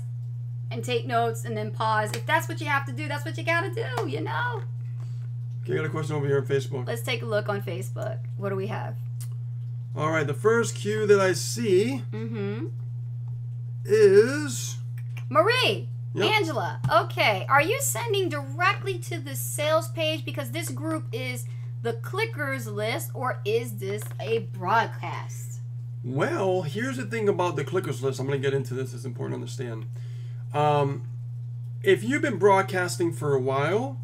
and take notes and then pause. If that's what you have to do, that's what you got to do, you know? Okay, I got a question over here on Facebook. Let's take a look on Facebook. What do we have? All right, the first cue that I see is... Marie. Yep. Angela. Okay. Are you sending directly to the sales page because this group is the clickers list, or is this a broadcast? Well, here's the thing about the clickers list. I'm going to get into this. It's important to understand. If you've been broadcasting for a while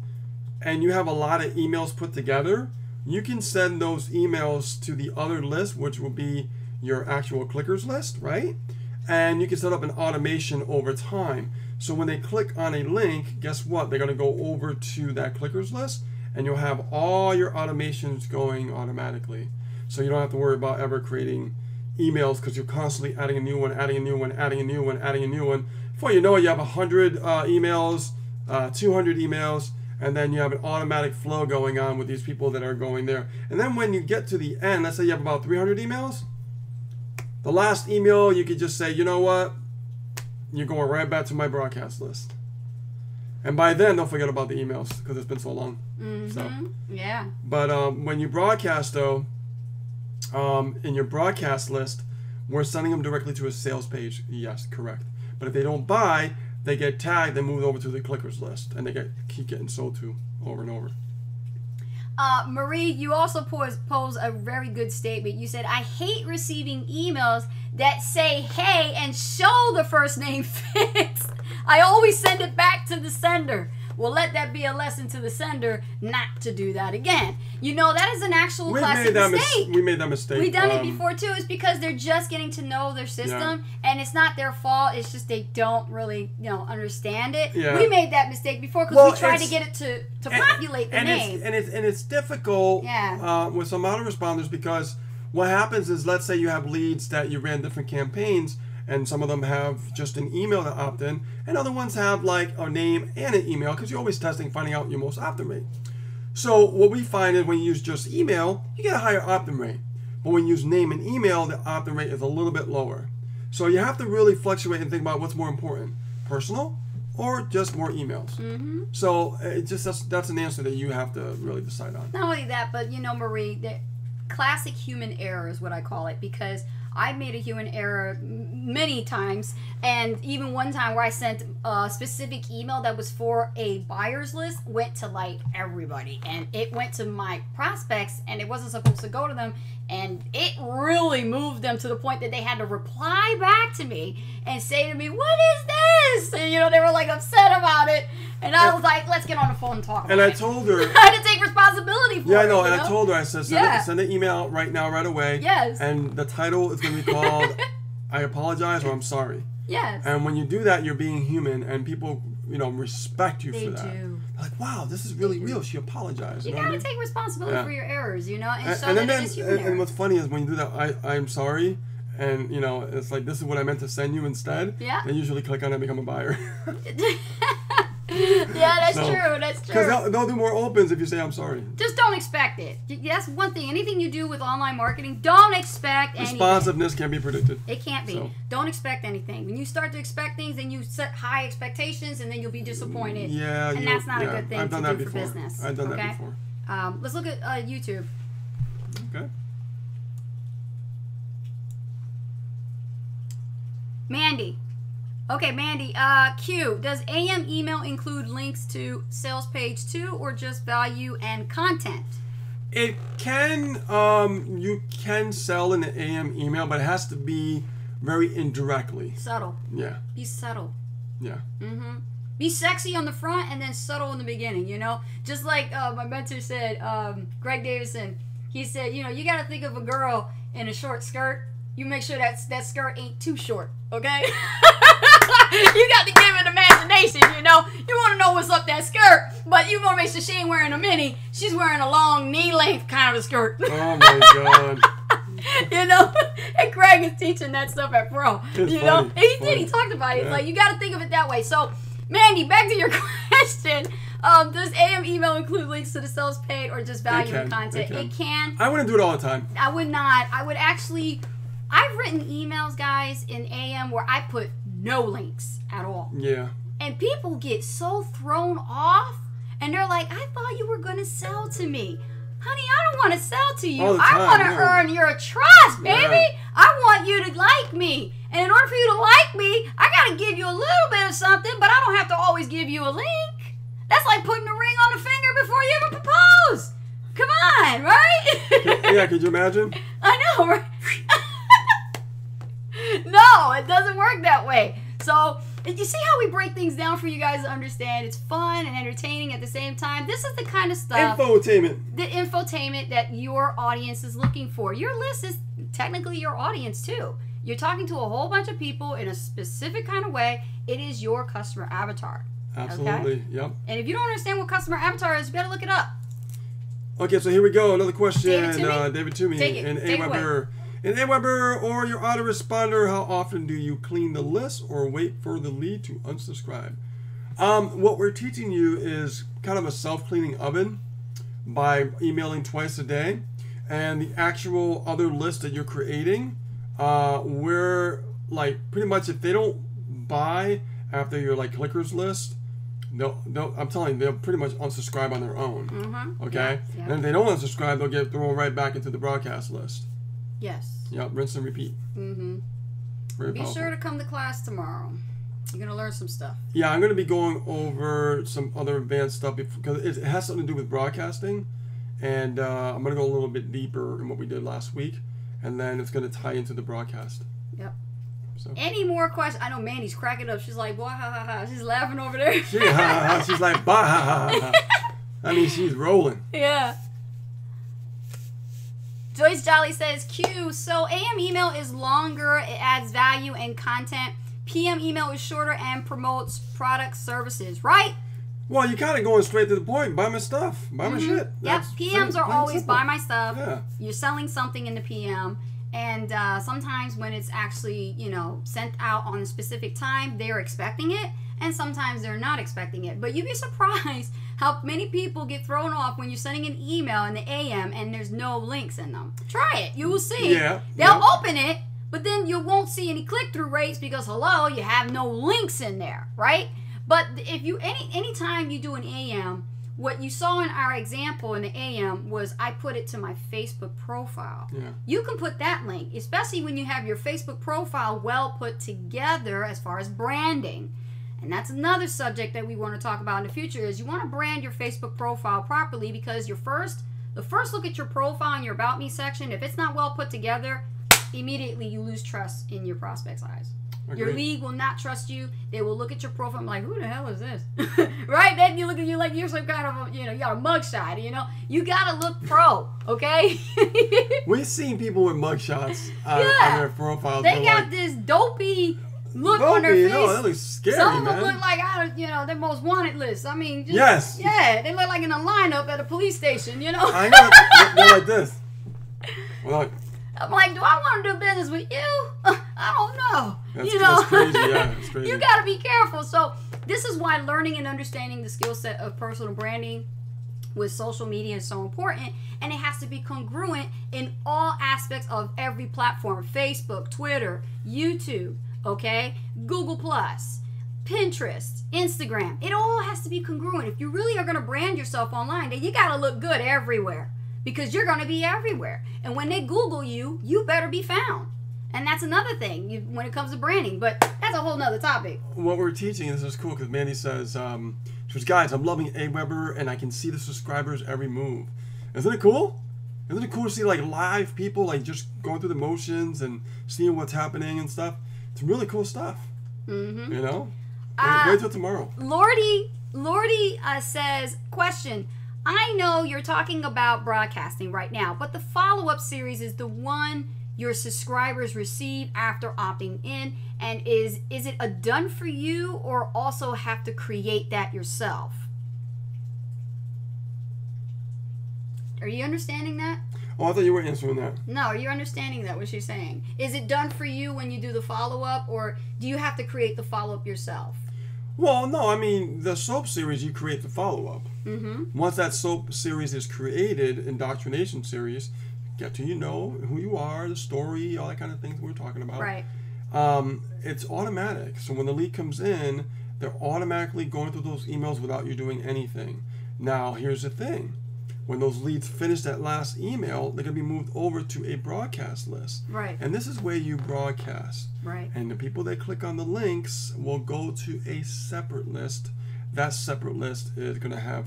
and you have a lot of emails put together, you can send those emails to the other list, which will be your actual clickers list, right? And you can set up an automation over time. So when they click on a link, guess what? They're going to go over to that clickers list, and you'll have all your automations going automatically. So you don't have to worry about ever creating emails, because you're constantly adding a new one, adding a new one, adding a new one, adding a new one. Before you know it, you have 100 emails, 200 emails, and then you have an automatic flow going on with these people that are going there. And then when you get to the end, let's say you have about 300 emails, the last email, you could just say, you know what? You're going right back to my broadcast list. And by then, don't forget about the emails, because it's been so long. So, yeah. But when you broadcast, though, in your broadcast list, we're sending them directly to a sales page. Yes, correct. But if they don't buy, they get tagged and moved over to the clickers list, and they keep getting sold to over and over. Marie, you also pose a very good statement. You said, I hate receiving emails that say, hey, and show the first name fits. I always send it back to the sender. Well, let that be a lesson to the sender not to do that again. You know, that is an actual classic mistake. We made that mistake. We've done it before, too. It's because they're just getting to know their system, and it's not their fault. It's just they don't really, understand it. Yeah. We made that mistake before because we tried to get it to populate the name. It's difficult Yeah. With some autoresponders, because what happens is, let's say you have leads that you ran different campaigns, and some of them have just an email to opt in, and other ones have like a name and an email, because you're always testing, finding out your most opt-in rate. So what we find is when you use just email, you get a higher opt-in rate. But when you use name and email, the opt-in rate is a little bit lower. So you have to really fluctuate and think about what's more important, personal or just more emails. So that's an answer that you have to really decide on. Not only that, but Marie, the classic human error is what I call it, because I made a human error many times, and even one time where I sent a specific email that was for a buyer's list, went to like everybody, and it went to my prospects, and it wasn't supposed to go to them, and it really moved them to the point that they had to reply back to me and say to me, what is this? And they were like upset about it, and I was like, let's get on the phone and talk about it. And I told her, I had to take responsibility for it. Yeah, I know. And I told her, I said, Yeah. send an email out right now, right away. Yes. And the title is going to be called, I apologize, or I'm sorry. Yes. And when you do that, you're being human, and people respect you They for that. do. Like, wow, this is really real. She apologized. You know what I gotta mean? take responsibility Yeah. for your errors, and so And that then it is human and error. what's funny is when you do that, I'm sorry, and it's like, this is what I meant to send you instead. Yeah. They usually click on it and become a buyer. Yeah, that's So- true. That's Because true. they'll do more opens if you say I'm sorry. Just don't expect it. That's one thing. Anything you do with online marketing, don't expect anything. Responsiveness can't be predicted. It can't be. So- Don't expect anything. When you start to expect things, then you set high expectations, and then you'll be disappointed. Yeah, And that's not a good thing I've done to that do for before. business. I've done okay? that before. Let's look at YouTube. Okay. Mandy. Okay, Mandy. Q. Does AM email include links to sales page too, or just value and content? It can, you can sell in the AM email, but it has to be very indirectly. Subtle. Yeah, Be subtle. yeah. Mm-hmm. Be sexy on the front and then subtle in the beginning, Just like my mentor said, Greg Davison, he said, you got to think of a girl in a short skirt. You make sure that skirt ain't too short, okay? You got to give it imagination, You want to know what's up that skirt, but you want to make sure she ain't wearing a mini. She's wearing a long knee-length kind of a skirt. Oh my God. And Greg is teaching that stuff at Pro. It's He funny. did. He talked about it. It's Yeah. like, you got to think of it that way. So, Mandy, back to your question. Does AM email include links to the sales page or just value and content? It can. I wouldn't do it all the time. I would not. I would actually. I've written emails, guys, in AM where I put no links at all. Yeah. And people get so thrown off. And they're like, I thought you were going to sell to me. Honey, I don't want to sell to you. All the I time, want to yeah. earn your trust, baby. Yeah. I want you to like me. And in order for you to like me, I got to give you a little bit of something, but I don't have to always give you a link. That's like putting a ring on a finger before you ever propose. Come on, right? Yeah, could you imagine? I know, right? No, it doesn't work that way. So, you see how we break things down for you guys to understand? It's fun and entertaining at the same time. This is the kind of stuff, Infotainment. the infotainment that your audience is looking for. Your list is technically your audience too. You're talking to a whole bunch of people in a specific kind of way. It is your customer avatar. Absolutely. Yep. And if you don't understand what customer avatar is, you better look it up. Okay, so here we go. Another question. David Toomey? David Toomey Take it. in Take it away. Aweber. In Aweber or your autoresponder, how often do you clean the list or wait for the lead to unsubscribe? What we're teaching you is kind of a self-cleaning oven by emailing twice a day. And the actual other list that you're creating, we're like pretty much if they don't buy after your like clickers list, they'll I'm telling you, they'll pretty much unsubscribe on their own. Mm-hmm. Okay? Yeah. And if they don't unsubscribe, they'll get thrown right back into the broadcast list. Yes. Yep, rinse and repeat. Mm-hmm. Very Be powerful. sure to come to class tomorrow. You're going to learn some stuff. Yeah, I'm going to be going over some other advanced stuff because it has something to do with broadcasting. And I'm going to go a little bit deeper in what we did last week. And then it's going to tie into the broadcast. Yep. So. Any more questions? I know Mandy's cracking up. She's like, "Boy, ha ha ha!" She's laughing over there. She's like, bah, ha, ha, ha. I mean, she's rolling. Yeah. Joyce Jolly says, Q, so AM email is longer, it adds value and content. PM email is shorter and promotes product services, right? Well, you're kind of going straight to the point. Buy my stuff. Buy my shit. Yep, That's PMs are plain and always simple. buy my stuff. Yeah. You're selling something in the PM. And sometimes when it's actually, sent out on a specific time, they're expecting it. And sometimes they're not expecting it. But you'd be surprised how many people get thrown off when you're sending an email in the AM and there's no links in them. Try it. You will see. Yeah. They'll open it, but then you won't see any click-through rates because, hello, you have no links in there, right? But if you anytime you do an AM, what you saw in our example in the AM was I put it to my Facebook profile. Yeah. You can put that link, especially when you have your Facebook profile well put together as far as branding. And that's another subject that we want to talk about in the future is you want to brand your Facebook profile properly because the first look at your profile in your About Me section, if it's not well put together, immediately you lose trust in your prospect's eyes. Your Agreed. league will not trust you. They will look at your profile and be like, who the hell is this? Right? Then you look at you like you're some kind of, you got a mugshot, You got to look pro, okay? We've seen people with mugshots on Yeah. their profiles. They They're got like, this dopey look on their face. No, that looks scary, Some of them man. look like their most wanted list. I mean, just, Yes. yeah, they look like in a lineup at a police station. You know. I know. They're like this. Well, like, I'm like, do I want to do business with you? I don't know. that's crazy. Yeah, it's crazy. You got to be careful. So this is why learning and understanding the skill set of personal branding with social media is so important, and it has to be congruent in all aspects of every platform: Facebook, Twitter, YouTube, okay, Google Plus, Pinterest, Instagram. It all has to be congruent. If you really are going to brand yourself online, then you got to look good everywhere, because you're going to be everywhere. And when they Google you, you better be found. And that's another thing when it comes to branding, but that's a whole nother topic. What we're teaching, this is cool, because Mandy says, she goes, guys, I'm loving AWeber, and I can see the subscribers every move. Isn't it cool? Isn't it cool to see like live people like just going through the motions and seeing what's happening and stuff? It's really cool stuff. Mm-hmm. You know? Wait till tomorrow. Lordy says, question, I know you're talking about broadcasting right now, but the follow-up series is the one your subscribers receive after opting in, and is it a done for you, or also have to create that yourself? Are you understanding that? Oh, I thought you were answering that. No, are you understanding that, what she's saying? Is it done for you when you do the follow-up, or do you have to create the follow-up yourself? Well, no, I mean, the soap series, you create the follow-up. Mm-hmm. Once that soap series is created, indoctrination series, get to know who you are, the story, all that kind of things we're talking about. Right. It's automatic. So when the lead comes in, they're automatically going through those emails without you doing anything. Now, here's the thing. When those leads finish that last email, they're going to be moved over to a broadcast list. Right. And this is where you broadcast. Right. And the people that click on the links will go to a separate list. That separate list is going to have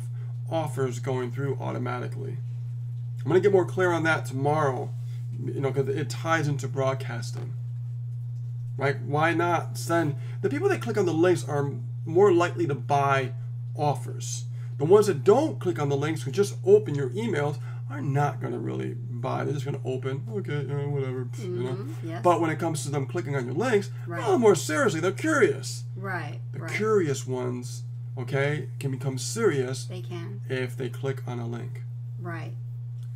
offers going through automatically. I'm going to get more clear on that tomorrow, because it ties into broadcasting. Right? Why not send... The people that click on the links are more likely to buy offers. The ones that don't click on the links, who just open your emails, are not going to really buy. They're just going to open, okay, whatever, Yes. But when it comes to them clicking on your links, Right. more seriously, they're curious. Right. The right. curious ones, okay, can become serious They can. if they click on a link. Right.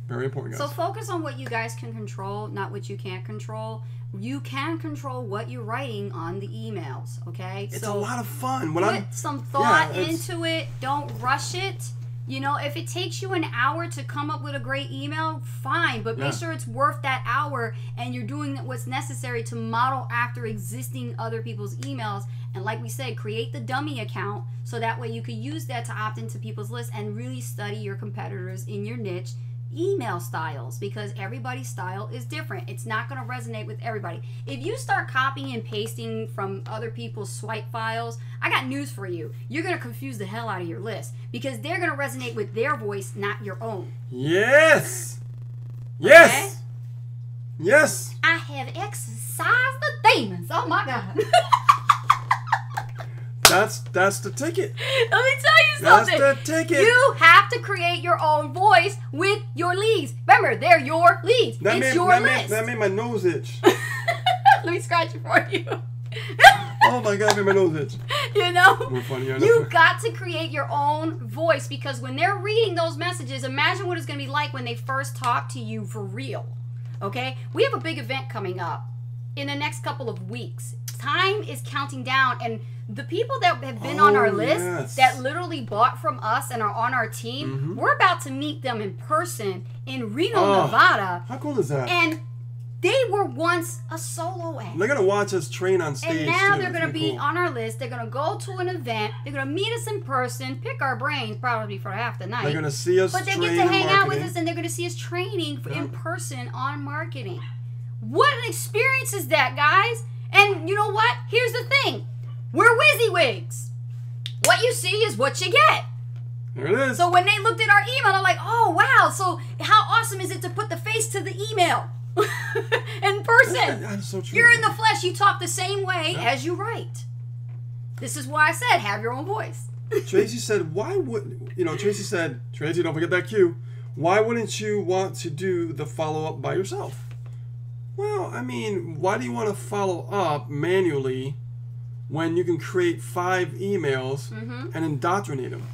Very important, guys. So focus on what you guys can control, not what you can't control. You can control what you're writing on the emails, okay? It's so a lot of fun. put some thought Yeah, into it. Don't rush it. If it takes you an hour to come up with a great email, fine, but make sure it's worth that hour, and you're doing what's necessary to model after existing other people's emails. And like we said, create the dummy account, so that way you can use that to opt into people's lists and really study your competitors in your niche email styles, because everybody's style is different. It's not going to resonate with everybody. If you start copying and pasting from other people's swipe files, I got news for you. You're going to confuse the hell out of your list, because they're going to resonate with their voice, not your own. Yes! Yes! Okay? Yes! I have exercised the demons. Oh my God. That's the ticket. Let me tell you something. That's the ticket. You have to create your own voice with your leads. Remember, they're your leads. It's your list. That made my nose itch. Let me scratch it for you. Oh my God, it made my nose itch. More funny, I know. You got to create your own voice, because when they're reading those messages, imagine what it's going to be like when they first talk to you for real. Okay? We have a big event coming up in the next couple of weeks. Time is counting down, and the people that have been on our list that literally bought from us and are on our team, we're about to meet them in person in Reno, Nevada. How cool is that? And they were once a solo act. They're going to watch us train on stage. And now too. they're going to be on our list. They're going to go to an event. They're going to meet us in person, pick our brains probably for half the night. They're going to see us But they train get to hang in out with marketing. us, and they're going to see us training in person on marketing. What an experience is that, guys? And you know what? Here's the thing. We're WYSIWYGs. What you see is what you get. There it is. So when they looked at our email, they're like, oh, wow. So how awesome is it to put the face to the email in person? That's so true. You're in the flesh. You talk the same way as you write. This is why I said have your own voice. Tracy said, Tracy, don't forget that cue. Why wouldn't you want to do the follow-up by yourself? Well, I mean, why do you want to follow up manually when you can create 5 emails and indoctrinate them.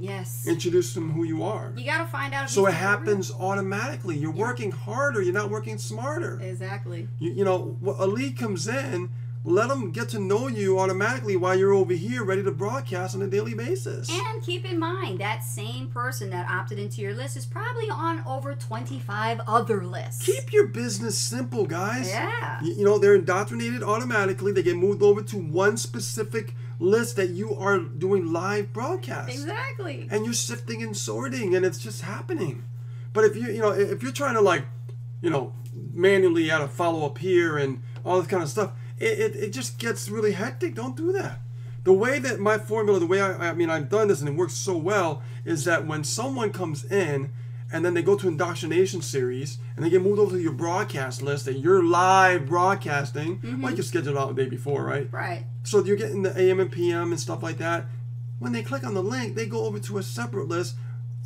Yes. Introduce them who you are. You got to find out. If So these it people are real. happens automatically. You're working harder. You're not working smarter. Exactly. You know, a lead comes in, let them get to know you automatically while you're over here ready to broadcast on a daily basis. And keep in mind, that same person that opted into your list is probably on over 25 other lists. Keep your business simple, guys. Yeah. You know, they're indoctrinated automatically. They get moved over to one specific list that you are doing live broadcasts. Exactly. And you're sifting and sorting, and it's just happening. But if if you're trying to, like, manually add a follow up here and all this kind of stuff, it just gets really hectic. Don't do that. The way that my formula, the way I've done this and it works so well, is that when someone comes in and then they go to indoctrination series and they get moved over to your broadcast list that you're live broadcasting, like you scheduled out the day before, right? Right. So you're getting the AM and PM and stuff like that. When they click on the link, they go over to a separate list.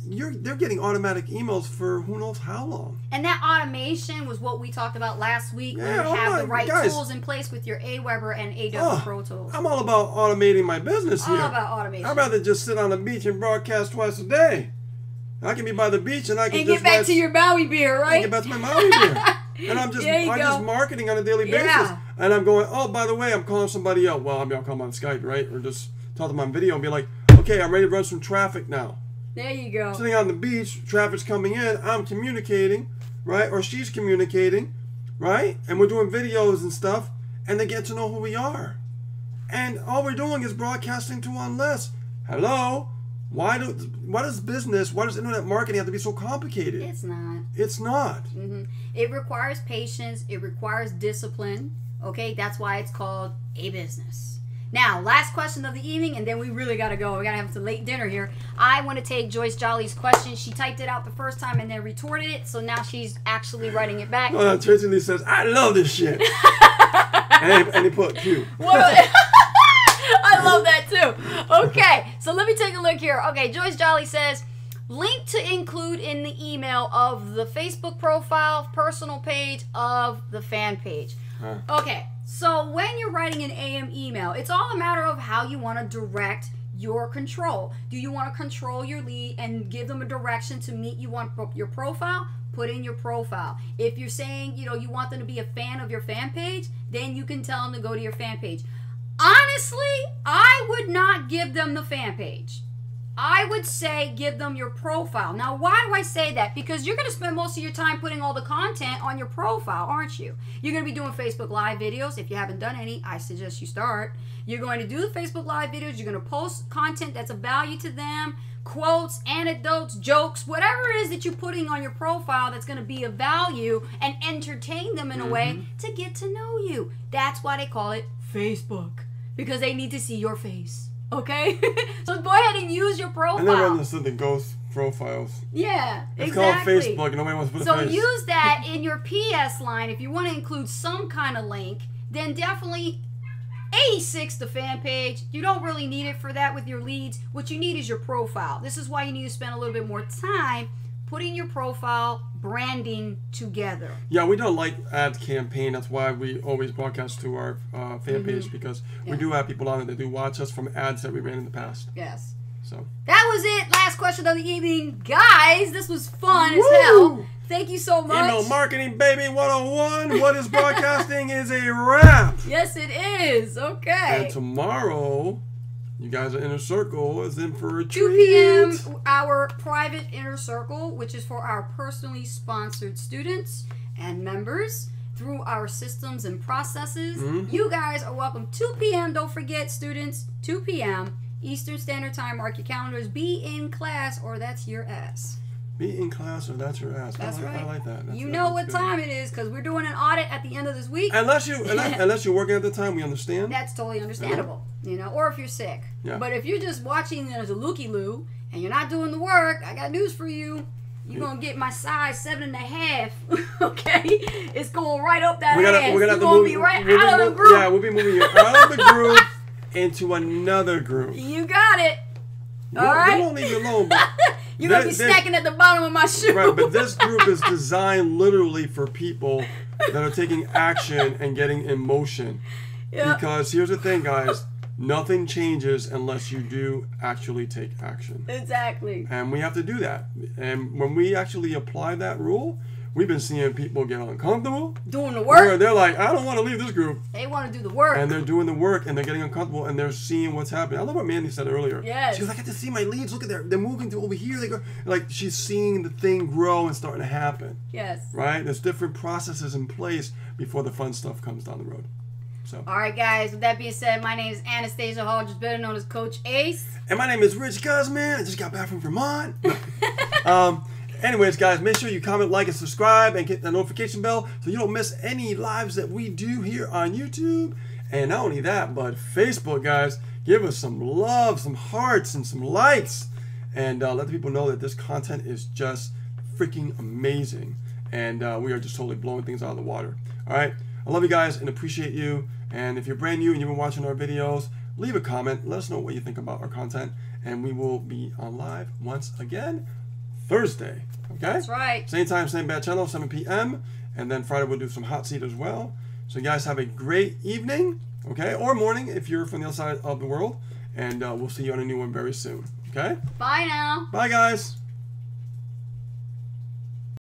They're getting automatic emails for who knows how long. And that automation was what we talked about last week. Yeah, when you have the right guys. tools in place with your Aweber and AW Pro tools. I'm all about automating my business here. All about automation. I'd rather just sit on the beach and broadcast twice a day. I can be by the beach and I can and just get back to your Maui beer, right? get back to my Maui beer. And I'm just marketing on a daily basis. Yeah. And I'm going, oh, by the way, I'm calling somebody up. Well, I'll call them on Skype, right? Or just talk to them on video and be like, okay, I'm ready to run some traffic now. There you go. Sitting on the beach, traffic's coming in, I'm communicating, right? Or she's communicating, right? And we're doing videos and stuff, and they get to know who we are. And all we're doing is broadcasting to one list. Hello? Why does internet marketing have to be so complicated? It's not. It's not. It requires patience. It requires discipline. Okay, that's why it's called a business. Now, last question of the evening, and then we really got to go. We got to have some late dinner here. I want to take Joyce Jolly's question. She typed it out the first time and then retorted it, so now she's actually writing it back. Tracy Lee says, I love this shit. and he put Q. I love that too. Okay, so let me take a look here. Okay, Joyce Jolly says, link to include in the email of the Facebook profile, personal page, of the fan page. Okay, so when you're writing an AM email, it's all a matter of how you want to direct your control. Do you want to control your lead and give them a direction to meet you on your profile? Put in your profile. If you're saying, you want them to be a fan of your fan page, then you can tell them to go to your fan page. Honestly, I would not give them the fan page. I would say give them your profile. Now, why do I say that? Because you're going to spend most of your time putting all the content on your profile, aren't you? You're going to be doing Facebook Live videos. If you haven't done any, I suggest you start. You're going to do the Facebook Live videos. You're going to post content that's of value to them, quotes, anecdotes, jokes, whatever it is that you're putting on your profile that's going to be of value and entertain them in a way to get to know you. That's why they call it Facebook, because they need to see your face. Okay? So go ahead and use your profile. I never understood the ghost profiles. Yeah, it's exactly. It's called Facebook and nobody wants to put so a face. use that in your PS line. If you want to include some kind of link, then definitely 86 the fan page. You don't really need it for that with your leads. What you need is your profile. This is why you need to spend a little bit more time putting your profile branding together. Yeah, we don't like ad campaign. That's why we always broadcast to our fan page, because we do have people on it that do watch us from ads that we ran in the past. Yes. So that was it. Last question of the evening. Guys, this was fun as hell. Thank you so much. Email Marketing Baby 101. What is broadcasting is a wrap. Yes, it is. Okay. And tomorrow, you guys, Inner Circle is in for a 2 treat. p.m. our private Inner Circle, which is for our personally sponsored students and members through our systems and processes. You guys are welcome. 2 p.m. Don't forget, students, 2 p.m. Eastern Standard Time. Mark your calendars. Be in class or that's your ass. Be in class or that's your ass. That's right. I like that. You know what time it is, because we're doing an audit at the end of this week. Unless you're working at the time, we understand. That's totally understandable. Or if you're sick. Yeah. But if you're just watching as a looky-loo and you're not doing the work, I got news for you. You're going to get my size 7.5. Okay? It's going right up that ass. We're going to be right out of the group. Yeah, we'll be moving you out of the group into another group. You got it. All right? We won't leave you alone, but you're going to be snacking at the bottom of my shoe. Right, but this group is designed literally for people that are taking action and getting emotion. Yep. Because here's the thing, guys. Nothing changes unless you do actually take action. Exactly. And we have to do that. And when we actually apply that rule, we've been seeing people get uncomfortable. Doing the Where work. they're like, I don't want to leave this group. They want to do the work. And they're doing the work and they're getting uncomfortable and they're seeing what's happening. I love what Mandy said earlier. Yes. She was like, I get to see my leads. Look at they're moving to over here. They go like she's seeing the thing grow and starting to happen. Yes. Right? There's different processes in place before the fun stuff comes down the road. So. All right, guys. With that being said, my name is Anastasia Hall, just better known as Coach Ace. And my name is Rich Guzman. I just got back from Vermont. Anyways, guys, make sure you comment, like, and subscribe, and hit the notification bell so you don't miss any lives that we do here on YouTube. And not only that, but Facebook, guys, give us some love, some hearts, and some likes, and let the people know that this content is just freaking amazing, and we are just totally blowing things out of the water. All right, I love you guys and appreciate you. And if you're brand new and you've been watching our videos, leave a comment. Let us know what you think about our content, and we will be on live once again Thursday. Okay? That's right. Same time, same bad channel, 7 p.m. And then Friday we'll do some hot seat as well. So you guys have a great evening, okay? Or morning if you're from the other side of the world. And we'll see you on a new one very soon. Okay? Bye now. Bye, guys.